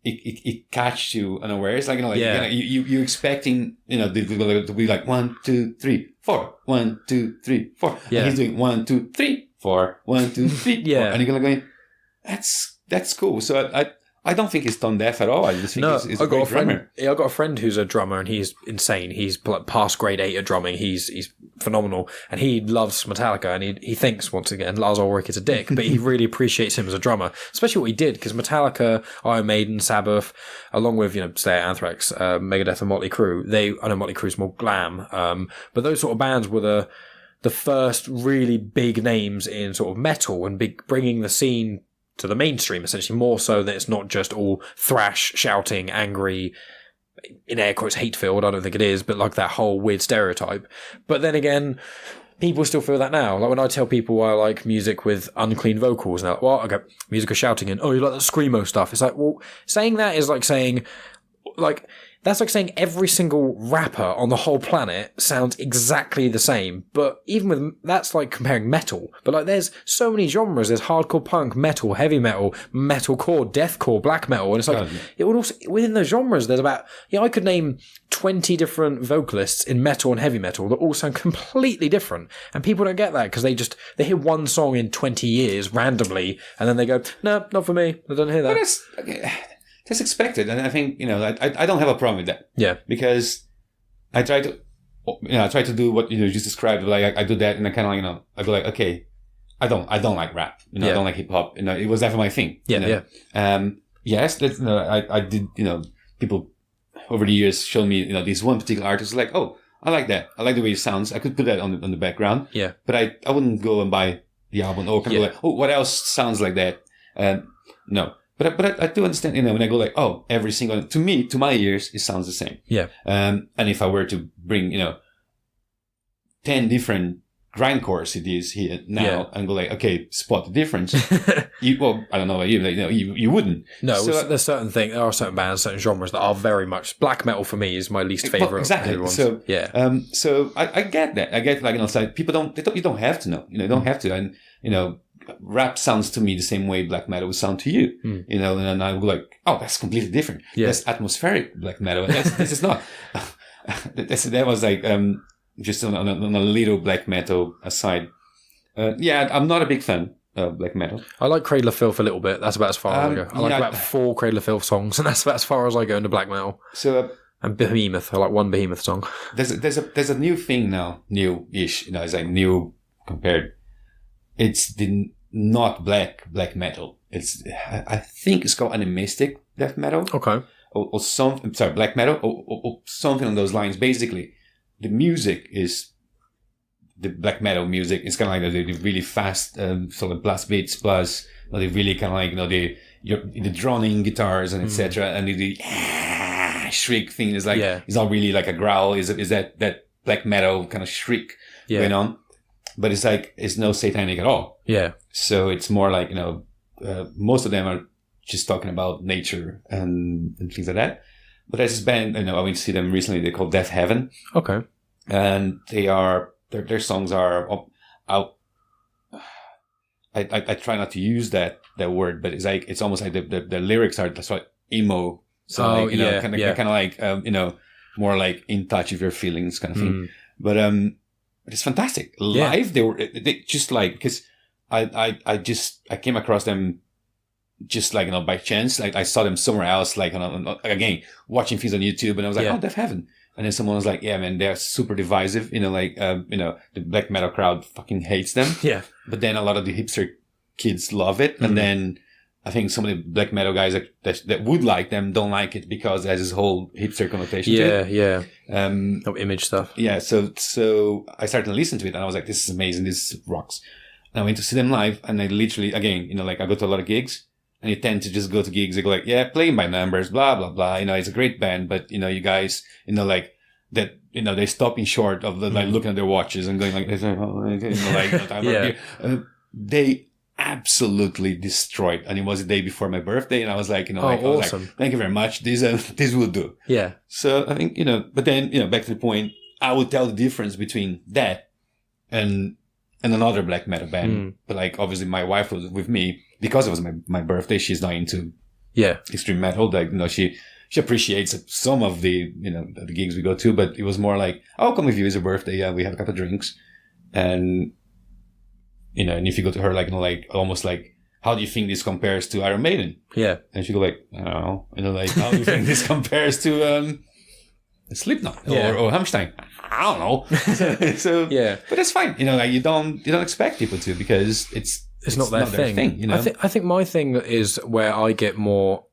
it catches you unawares. Like, you expecting, to be like 1, 2, 3, 4, 1, 2, 3, 4. Yeah. And he's doing 1, 2, 3, 4, 1, 2, 3, 4. And you're going, that's cool. So I don't think he's tone deaf at all. I just think he's a great drummer. I got a friend who's a drummer and he's insane. He's past grade 8 at drumming. He's phenomenal. And he loves Metallica and he thinks, once again, Lars Ulrich is a dick, but he really appreciates him as a drummer, especially what he did, because Metallica, Iron Maiden, Sabbath, along with, Slayer, Anthrax, Megadeth and Motley Crue, I know Motley Crue's more glam, but those sort of bands were the first really big names in sort of metal and bringing the scene to the mainstream, essentially, more so that it's not just all thrash, shouting, angry, in air quotes, hate-filled. I don't think it is, but like that whole weird stereotype. But then again, people still feel that now. Like when I tell people I like music with unclean vocals, now, well, okay, music of shouting and, oh, you like that screamo stuff. It's like, well, saying that is like saying, that's like saying every single rapper on the whole planet sounds exactly the same. But even with, that's like comparing metal. But like there's so many genres. There's hardcore punk, metal, heavy metal, metalcore, deathcore, black metal. And it's like, it would also, within those genres, there's about, I could name 20 different vocalists in metal and heavy metal that all sound completely different. And people don't get that because they hear one song in 20 years randomly and then they go, no, not for me. I don't hear that. That's expected, and I think I don't have a problem with that. Yeah, because I try to do what you just described. Like I do that, and I kind of I go like, okay, I don't like rap. I don't like hip hop. It was never my thing. Yeah. Yes, that's, I did. People over the years showed me this one particular artist. Like, oh, I like that. I like the way it sounds. I could put that on the background. Yeah, but I wouldn't go and buy the album or kind of like, oh, what else sounds like that? No. But I do understand, when I go like, oh, every single, to my ears, it sounds the same. Yeah. And if I were to bring, 10 different grindcore CDs here now and go like, okay, spot the difference. I don't know, you wouldn't. No, so, there are certain bands, certain genres that are very much, black metal for me is my least favorite. Well, exactly. So, yeah. So I get that. I get like, people you don't have to know, you don't have to. And, rap sounds to me the same way black metal would sound to you, and I would go like, oh, that's completely different. Yeah. That's atmospheric black metal. This is not. That was like just on a little black metal aside. I'm not a big fan of black metal. I like Cradle of Filth a little bit. That's about as far as I go. I like about 4 Cradle of Filth songs, and that's about as far as I go into black metal. So. And Behemoth. I like one Behemoth song. There's a new thing now, new-ish. It's like new compared. It's the not black metal. I think it's called animistic death metal. Okay. Or something. Sorry, black metal or something on those lines. Basically, the music is the black metal music. It's kind of like the really fast sort of blast beats plus the really kind of like the droning guitars and etc. And the shriek thing is like it's not really like a growl. Is that black metal kind of shriek going on? But it's like, it's no satanic at all. Yeah. So it's more like, most of them are just talking about nature and things like that. But there's this band, I went to see them recently, they're called Death Heaven. Okay. And their songs are, I try not to use that word, but it's almost like the lyrics are sort of emo. So kind of like, more like in touch with your feelings kind of thing. But it's fantastic. Live, they just like, because I came across them just like, by chance. Like I saw them somewhere else, like again, watching things on YouTube, and I was like, oh, Death Heaven. And then someone was like, yeah, man, they're super divisive. The black metal crowd fucking hates them. Yeah. But then a lot of the hipster kids love it. And then I think some of the black metal guys that would like them don't like it because there's this whole hipster connotation to it. Yeah. No image stuff. Yeah. So I started to listen to it and I was like, this is amazing. This rocks. And I went to see them live and I literally, again, I go to a lot of gigs. And you tend to just go to gigs, they go like, yeah, playing by numbers, blah, blah, blah. It's a great band, but, you guys, they're stopping short of looking at their watches and going like, they absolutely destroyed. And it was the day before my birthday. And I was like, awesome. I was like, thank you very much. This will do. Yeah. So I think, but then, back to the point, I would tell the difference between that and another black metal band. But obviously my wife was with me. Because it was my birthday, she's not into extreme metal. She appreciates some of the the gigs we go to, but it was more like, I'll come with you. It's your birthday. Yeah, we have a couple of drinks, and and if you go to her almost like, how do you think this compares to Iron Maiden? Yeah, and she go like, I don't know, how do you think this compares to Slipknot or Hammerstein? I don't know. So yeah, but it's fine. You don't expect people to because it's not their thing. I think my thing is where I get more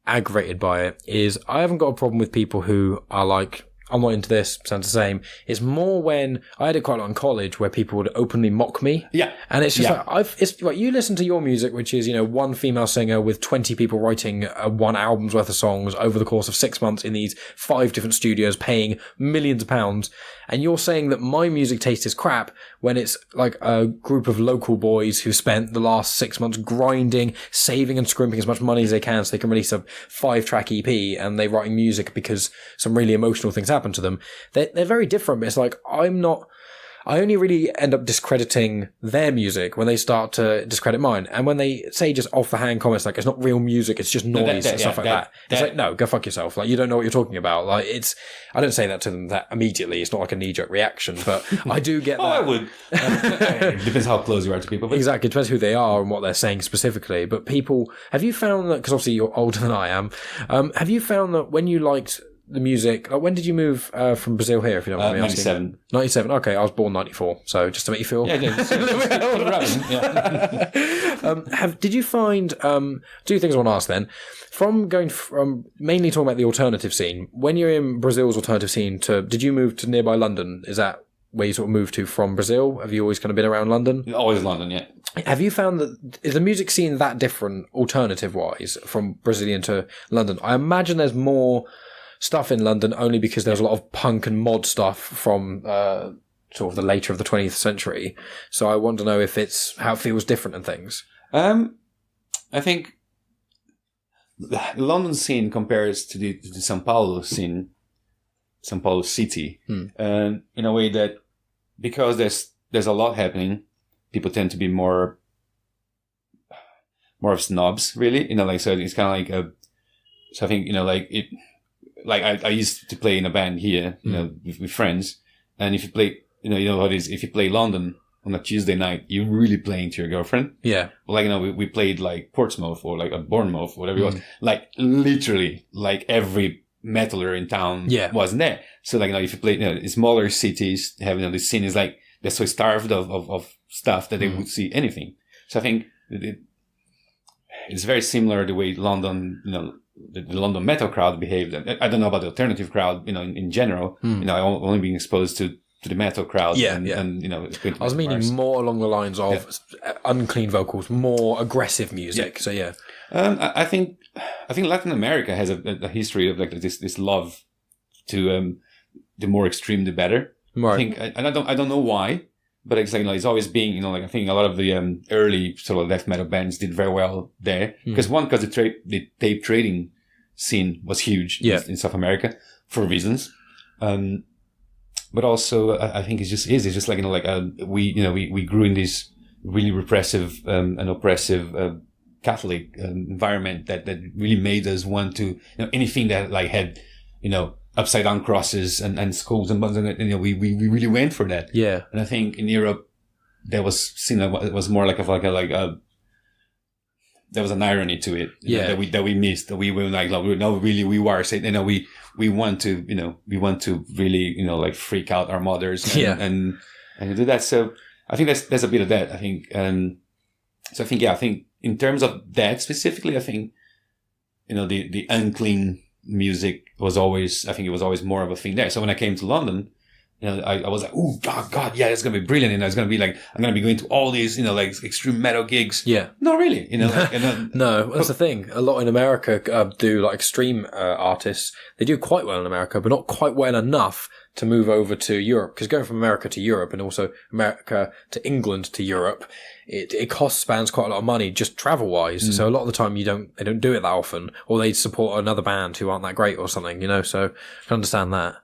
aggravated by it is I haven't got a problem with people who are like, I'm not into this, sounds the same. It's more when I had it quite a lot in college where people would openly mock me. Yeah. And it's just it's like you listen to your music, which is, one female singer with 20 people writing one album's worth of songs over the course of 6 months in these 5 different studios paying millions of pounds. And you're saying that my music taste is crap when it's like a group of local boys who spent the last 6 months grinding, saving and scrimping as much money as they can so they can release a 5-track EP and they're writing music because some really emotional things happen to them. They're very different, but it's like I only really end up discrediting their music when they start to discredit mine. And when they say just off the hand comments, like it's not real music, it's just noise and stuff like that. It's like, no, go fuck yourself. Like you don't know what you're talking about. Like I don't say that to them that immediately. It's not like a knee-jerk reaction, but I do get that. I would. It depends how close you are to people. But exactly. It depends who they are and what they're saying specifically. But people, have you found that, because obviously you're older than I am, have you found that when you liked the music, when did you move from Brazil here, if you don't mind me asking? 97. Okay, I was born 94, so just to make you feel a little bit older. Did you find two things I want to ask then, from going from mainly talking about the alternative scene, when you're in Brazil's alternative scene, did you move to nearby London? Is that where you sort of moved to from Brazil? Have you always kind of been around London? Always London, yeah. Have you found that, is the music scene that different alternative wise from Brazilian to London? I imagine there's more stuff in London only because there's a lot of punk and mod stuff from sort of the later of the 20th century. So I want to know if how it feels different and things. I think the London scene compares to the São Paulo scene, São Paulo city, in a way that because there's a lot happening, people tend to be more of snobs, really. So it's kind of like so I think it. Like I used to play in a band here, with friends, and if you play, you know what it is. If you play London on a Tuesday night, you're really playing to your girlfriend. Yeah. We played like Portsmouth or like a Bournemouth, whatever it was. Like literally, like every metaler in town wasn't there. So if you play, in smaller cities, having the scene is like they're so starved of stuff that they would see anything. So I think it's very similar the way London, the London metal crowd behaved. I don't know about the alternative crowd, in general. I've only been exposed to the metal crowd. And I was meaning more along the lines of unclean vocals, more aggressive music. So yeah, I think Latin America has a history of like this love to the more extreme the better. Right. I think, and I don't know why, but it's like it's always being I think a lot of the early sort of death metal bands did very well there because the tape trading scene was huge in South America for reasons, but also I think it's just like we grew in this really repressive and oppressive Catholic environment that really made us want to anything that like had upside down crosses and skulls and buttons, and we really went for that. Yeah. And I think in Europe there was it was more like there was an irony to it. That we missed. That we were like no, really we were saying we we want to really, like freak out our mothers and do that. So I think there's a bit of that. I think, so I think in terms of that specifically, I think, the unclean music was always more of a thing there. So when I came to London, I was like, oh God, yeah, it's going to be brilliant. It's going to be like, I'm going to be going to all these, like extreme metal gigs. Yeah. Not really, No, that's the thing. A lot in America do like extreme artists. They do quite well in America, but not quite well enough to move over to Europe. Because going from America to Europe and also America to England to Europe, it costs bands quite a lot of money just travel wise. So a lot of the time they don't do it that often, or they support another band who aren't that great or something, so I can understand that.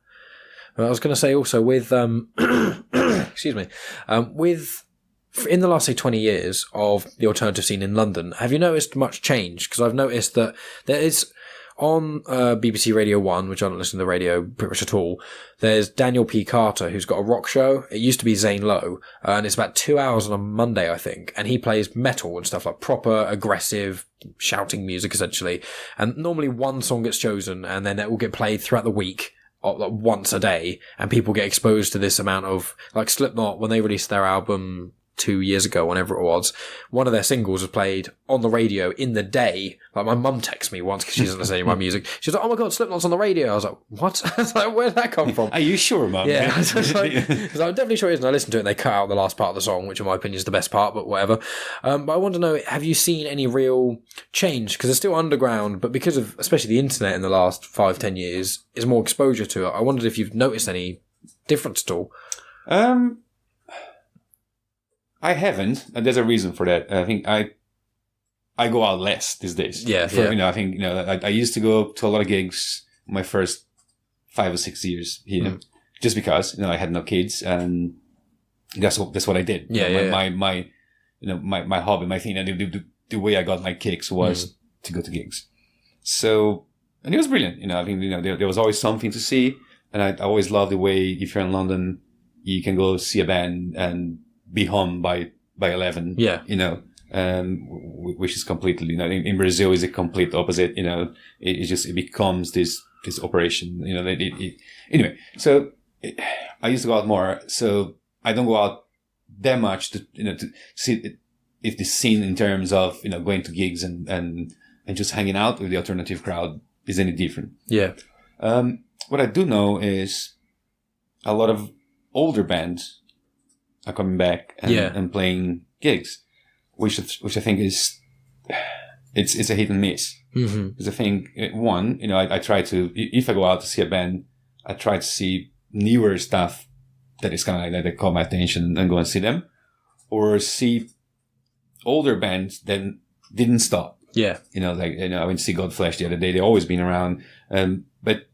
I was going to say also with, excuse me, in the last, say, 20 years of the alternative scene in London, have you noticed much change? Because I've noticed that there is, on BBC Radio 1, which I don't listen to the radio pretty much at all, there's Daniel P. Carter, who's got a rock show. It used to be Zane Lowe, and it's about 2 hours on a Monday, I think, and he plays metal and stuff, like proper, aggressive, shouting music, essentially. And normally one song gets chosen, and then it will get played throughout the week, like once a day, and people get exposed to this amount of, like Slipknot, when they released their album 2 years ago, whenever it was, one of their singles was played on the radio in the day. Like, my mum texted me once because she doesn't listen to any of my music. She was like, oh my God, Slipknot's on the radio. I was like, what? I was like, where did that come from? Are you sure, Mum? Yeah. I was like, I'm definitely sure it is. And I listened to it and they cut out the last part of the song, which in my opinion is the best part, but whatever. But I want to know, have you seen any real change? Because it's still underground, but because of, especially the internet in the last 5-10 years, is more exposure to it. I wondered if you've noticed any difference at all. I haven't, and there's a reason for that. I think I go out less these days. Yeah. I think, I used to go to a lot of gigs my first 5 or 6 years here, just because, I had no kids, and that's what I did. My hobby, my thing, and the way I got my kicks was to go to gigs. So, and it was brilliant. I think, there was always something to see, and I always love the way, if you're in London, you can go see a band and be home by 11. Yeah. Which is completely, in Brazil is a complete opposite. It becomes this operation. Anyway. So I used to go out more. So I don't go out that much to see if the scene in terms of going to gigs and just hanging out with the alternative crowd is any different. Yeah. What I do know is a lot of older bands are coming back and playing gigs, which I think is it's a hit and miss. Because I think I try to, if I go out to see a band, I try to see newer stuff that is kind of like that caught my attention and go and see them, or see older bands that didn't stop. Yeah, I went to see Godflesh the other day. They've always been around, but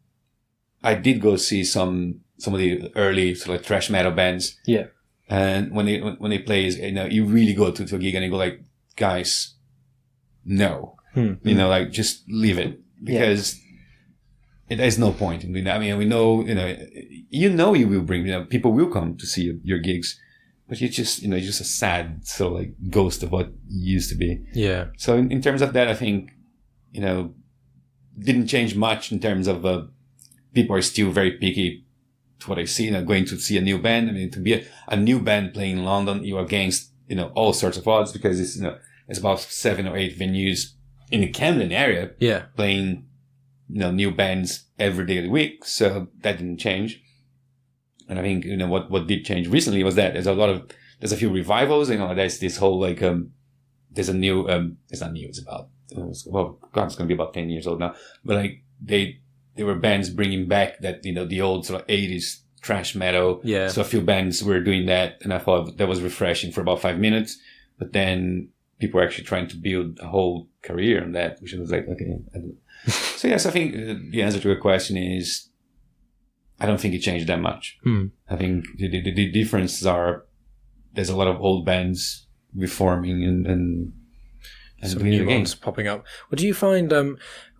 I did go see some of the early sort of thrash metal bands. Yeah. And when they play, you really go to a gig and you go like, guys, no, just leave it, because there's no point in doing that. I mean, we know, you will bring, people will come to see your gigs, but you're just, just a sad sort of like ghost of what you used to be. Yeah. So in terms of that, I think, didn't change much in terms of, people are still very picky to what I see, going to see a new band. I mean, to be a new band playing in London, you're against, all sorts of odds, because it's, it's about 7 or 8 venues in the Camden area. Yeah. Playing, new bands every day of the week. So that didn't change. And I think, what did change recently was that there's a few revivals, there's this whole, like, there's a new, it's not new, it's going to be about 10 years old now. But like, there were bands bringing back that, the old sort of 80s thrash metal. Yeah. So a few bands were doing that, and I thought that was refreshing for about 5 minutes. But then people were actually trying to build a whole career on that, which was like, okay. So yes, I think the answer to your question is, I don't think it changed that much. I think the differences are, there's a lot of old bands reforming and and some doing it new again. ones popping up. Well, do you find,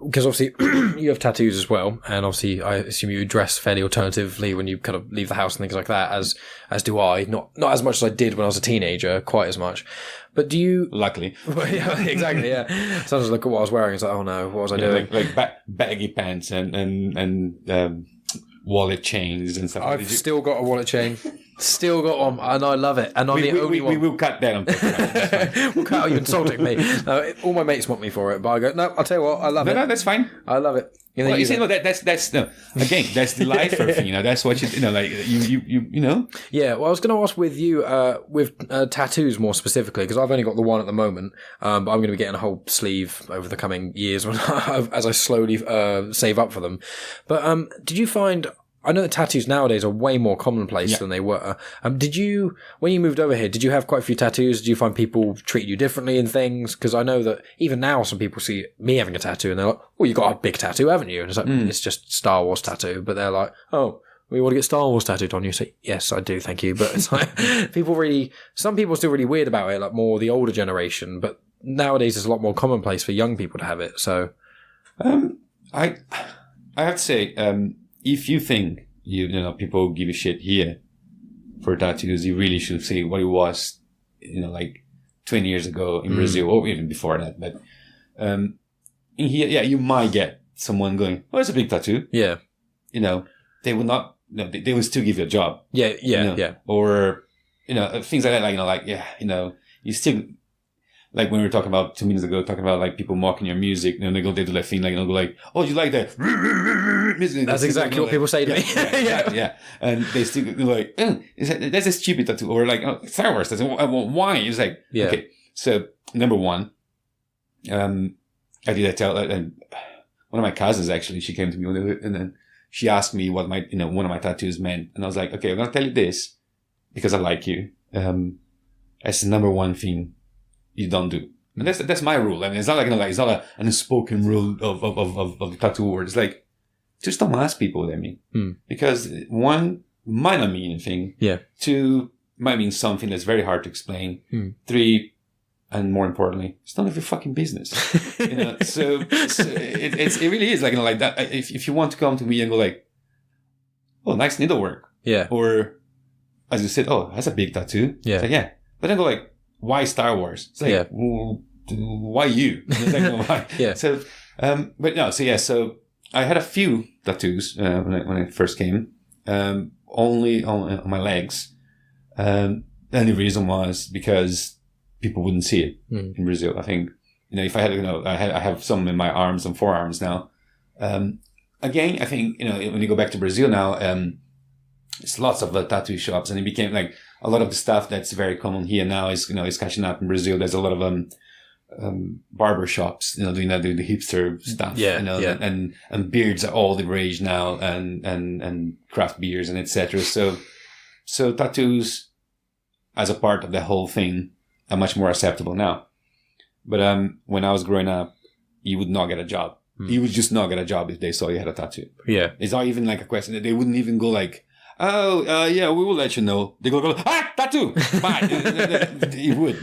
because obviously you have tattoos as well, and obviously I assume you dress fairly alternatively when you kind of leave the house and things like that, as do I. Not as much as I did when I was a teenager, quite as much. But do you... Luckily. Well, yeah, exactly, yeah. Sometimes I look at what I was wearing, it's like, oh no, what was I doing? Like baggy pants and wallet chains and stuff. I've still got a wallet chain. Still got one, and I love it. And I'm the only one. We will cut that on podcast. Well, Kat, are you insulting me? No, all my mates want me for it, but I go, no, I'll tell you what, I love it. No, that's fine. I love it. Well, you see, that's no. Again, that's the lifer thing. That's what you like. You know. Yeah. Well, I was going to ask with you, with tattoos more specifically, because I've only got the one at the moment, but I'm going to be getting a whole sleeve over the coming years as I slowly save up for them. But did you find? I know that tattoos nowadays are way more commonplace than they were. Did you, when you moved over here, did you have quite a few tattoos? Did you find people treat you differently in things? Because I know that even now some people see me having a tattoo and they're like, oh, you got a big tattoo, haven't you? And it's like, it's just Star Wars tattoo. But they're like, oh, we want to get Star Wars tattooed on you. So yes, I do, thank you. But it's like, some people are still really weird about it, like more the older generation. But nowadays it's a lot more commonplace for young people to have it. So, I have to say, if you think you know people give you shit here for tattoos, you really should see what it was, like 20 years ago in Brazil, or even before that. But in here, you might get someone going, "Oh, it's a big tattoo." Yeah, they will not. No, they will still give you a job. Yeah. Or things like that. You still. Like when we were talking about 2 minutes ago, talking about like people mocking your music, and they do that thing like, go like, oh, you like that? That's exactly what people say to me. Yeah. And they still go like, oh, that's a stupid tattoo. Or like, oh, Star Wars. Why? It's like, okay. So number one, I did tell, and one of my cousins actually, she came to me and then she asked me what my, one of my tattoos meant. And I was like, okay, I'm going to tell you this because I like you. That's the number one thing you don't do. And that's my rule. I mean, it's not like, it's not an unspoken rule of the tattoo world. It's like, just don't ask people what they mean. Because one, might not mean anything. Yeah. Two, might mean something that's very hard to explain. Three, and more importantly, it's none of your fucking business. So it really is like, like that. If you want to come to me and go like, oh, nice needlework. Yeah. Or, as you said, oh, that's a big tattoo. Yeah. Like, yeah. But then go like, why Star Wars? It's like, well, why you? It's like, why? Yeah. So, but no, so I had a few tattoos when I first came, only on my legs. And the reason was because people wouldn't see it in Brazil. I think, if I had, I have some in my arms and forearms now. Again, I think, when you go back to Brazil now, it's lots of tattoo shops, and it became like a lot of the stuff that's very common here now is catching up in Brazil. There's a lot of barber shops, doing that, doing the hipster stuff, and beards are all the rage now, and craft beers and etc. So tattoos as a part of the whole thing are much more acceptable now. But when I was growing up, you would not get a job. You would just not get a job if they saw you had a tattoo. Yeah, it's not even like a question. They wouldn't even go like, oh, yeah, we will let you know. They go, tattoo! Fine. You would,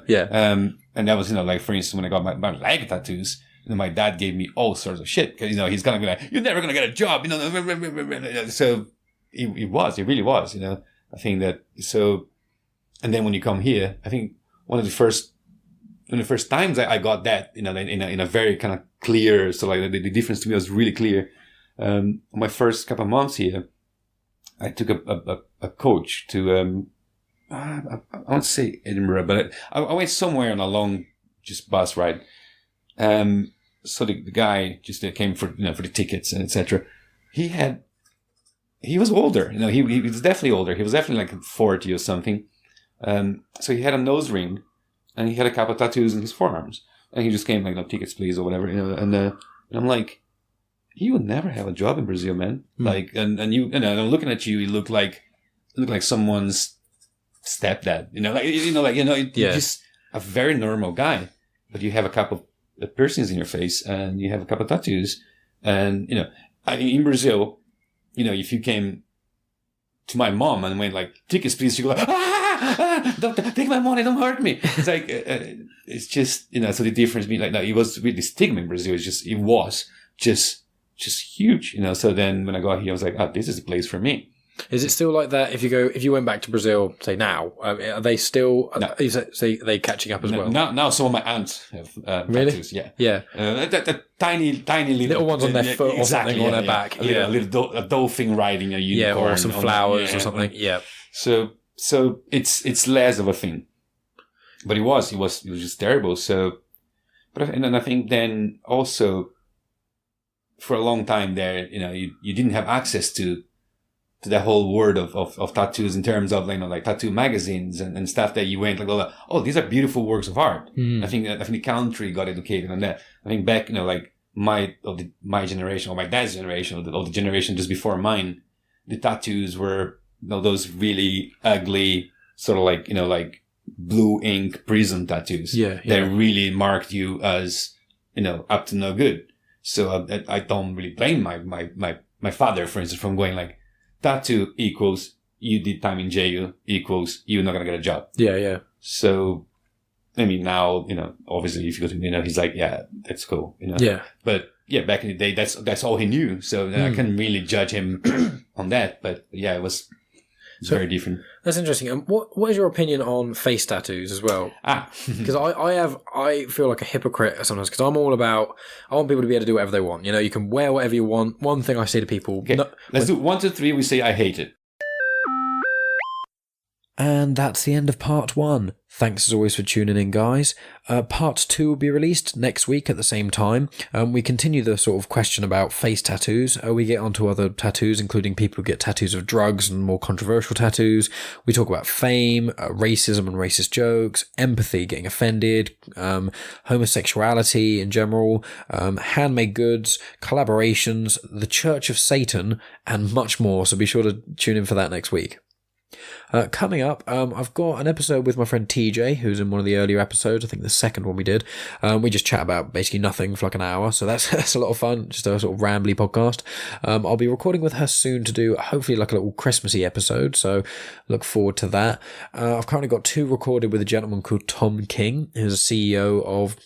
Yeah. And that was, like, for instance, when I got my leg tattoos, my dad gave me all sorts of shit. Because, he's going to be like, you're never going to get a job. So it really was, I think that, so, and then when you come here, I think one of the first times I got that, in a very kind of clear, so like the difference to me was really clear. My first couple of months here, I took a coach to, I won't say Edinburgh, but I went somewhere on a long just bus ride. So the guy just came for the tickets and etc. He was older, he was definitely older. He was definitely like 40 or something. So he had a nose ring and he had a couple of tattoos in his forearms, and he just came like, no tickets please or whatever, and I'm like, you would never have a job in Brazil, man. Like, and you, I'm looking at you, you look like someone's stepdad, you're just a very normal guy, but you have a couple of piercings in your face and you have a couple of tattoos. And, in Brazil, if you came to my mom and went like, tickets, please. She go, don't take my money, don't hurt me. It's like, it's just, so the difference being like, no, it was really stigma in Brazil. It was just huge, So then when I got here, I was like, this is the place for me. Is it still like that? If you went back to Brazil, say now, are they still? No. Are they catching up as well? Now some of my aunts have really? tattoos. Yeah, yeah. The tiny little ones on their foot or something on their back. A little dolphin riding a unicorn. Yeah, or some flowers or something. Yeah. So it's less of a thing, but it was just terrible. So, and I think then also for a long time there, you didn't have access to the whole world of tattoos in terms of like tattoo magazines and stuff that you went like, oh, these are beautiful works of art. I think the country got educated on that. I think back, like my generation or my dad's generation or the generation just before mine, the tattoos were those really ugly sort of like blue ink prism tattoos that really marked you as up to no good. So I don't really blame my father, for instance, from going like, tattoo equals you did time in jail equals you're not gonna get a job. Yeah. So, I mean, now, obviously if you go to, he's like, yeah, that's cool, Yeah. But yeah, back in the day, that's all he knew. So I couldn't really judge him on that. But yeah, it was very different. That's interesting. And what is your opinion on face tattoos as well? Because I feel like a hypocrite sometimes because I'm all about, I want people to be able to do whatever they want. You can wear whatever you want. One thing I say to people. Okay. Let's do 1, 2, 3. We say I hate it. And that's the end of part 1. Thanks as always for tuning in, guys. Part 2 will be released next week at the same time. We continue the sort of question about face tattoos. We get onto other tattoos, including people who get tattoos of drugs and more controversial tattoos. We talk about fame, racism and racist jokes, empathy, getting offended, homosexuality in general, handmade goods, collaborations, the Church of Satan, and much more. So be sure to tune in for that next week. Coming up, I've got an episode with my friend TJ, who's in one of the earlier episodes. I think the second one we did. We just chat about basically nothing for like an hour, so that's a lot of fun. Just a sort of rambly podcast. I'll be recording with her soon to do hopefully like a little Christmassy episode, so look forward to that. I've currently got 2 recorded with a gentleman called Tom King, who's a CEO of.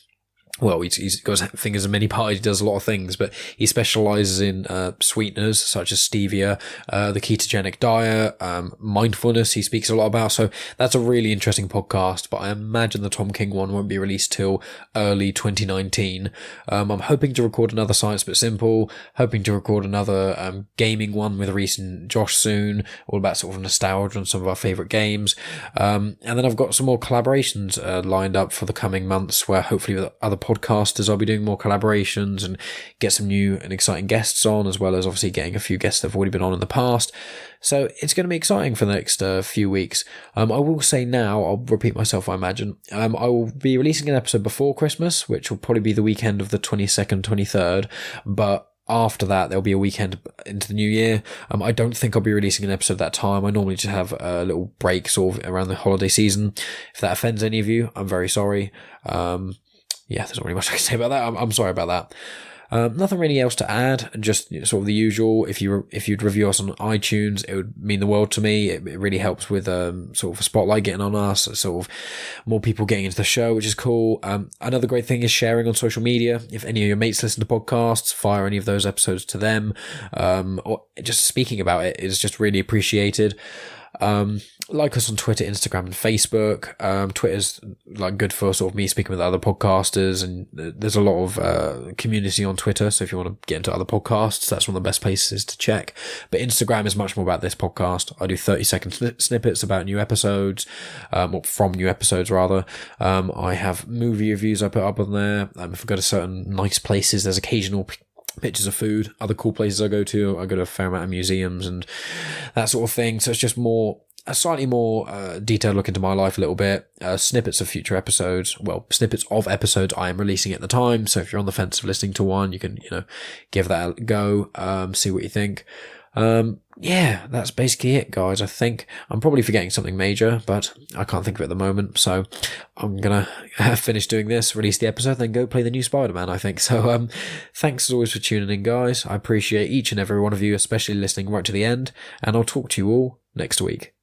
Well, he's got his fingers in many pies. He does a lot of things, but he specializes in sweeteners such as stevia, the ketogenic diet, mindfulness. He speaks a lot about. So that's a really interesting podcast. But I imagine the Tom King one won't be released till early 2019. I'm hoping to record another Science But Simple. Hoping to record another gaming one with recent Josh soon, all about sort of nostalgia and some of our favorite games. And then I've got some more collaborations lined up for the coming months, where hopefully with other podcasters I'll be doing more collaborations and get some new and exciting guests on, as well as obviously getting a few guests that have already been on in the past. So it's going to be exciting for the next few weeks. I will say now, I'll repeat myself, I imagine, I will be releasing an episode before Christmas, which will probably be the weekend of the 22nd, 23rd, but after that, there'll be a weekend into the new year. I don't think I'll be releasing an episode that time. I normally just have a little break sort of around the holiday season. If that offends any of you, I'm very sorry. Yeah, there's not really much I can say about that. I'm sorry about that. Nothing really else to add, just sort of the usual. If you'd review us on iTunes, it would mean the world to me. It really helps with sort of a spotlight getting on us, sort of more people getting into the show, which is cool. Another great thing is sharing on social media. If any of your mates listen to podcasts, fire any of those episodes to them, or just speaking about it is just really appreciated. Like us on Twitter, Instagram and Facebook. Twitter's like good for sort of me speaking with other podcasters, and there's a lot of community on Twitter, so if you want to get into other podcasts, that's one of the best places to check. But Instagram is much more about this podcast. I do 30-second snippets about new episodes, or from new episodes rather. I have movie reviews I put up on there. If I go to certain nice places, there's occasional pictures of food, other cool places I go to a fair amount of museums and that sort of thing. So it's just a slightly more detailed look into my life a little bit, snippets of future episodes, snippets of episodes I am releasing at the time. So if you're on the fence of listening to one, you can, give that a go, see what you think. Yeah, that's basically it, guys. I think I'm probably forgetting something major, but I can't think of it at the moment. So I'm going to finish doing this, release the episode, then go play the new Spider-Man, I think. So thanks as always for tuning in, guys. I appreciate each and every one of you, especially listening right to the end. And I'll talk to you all next week.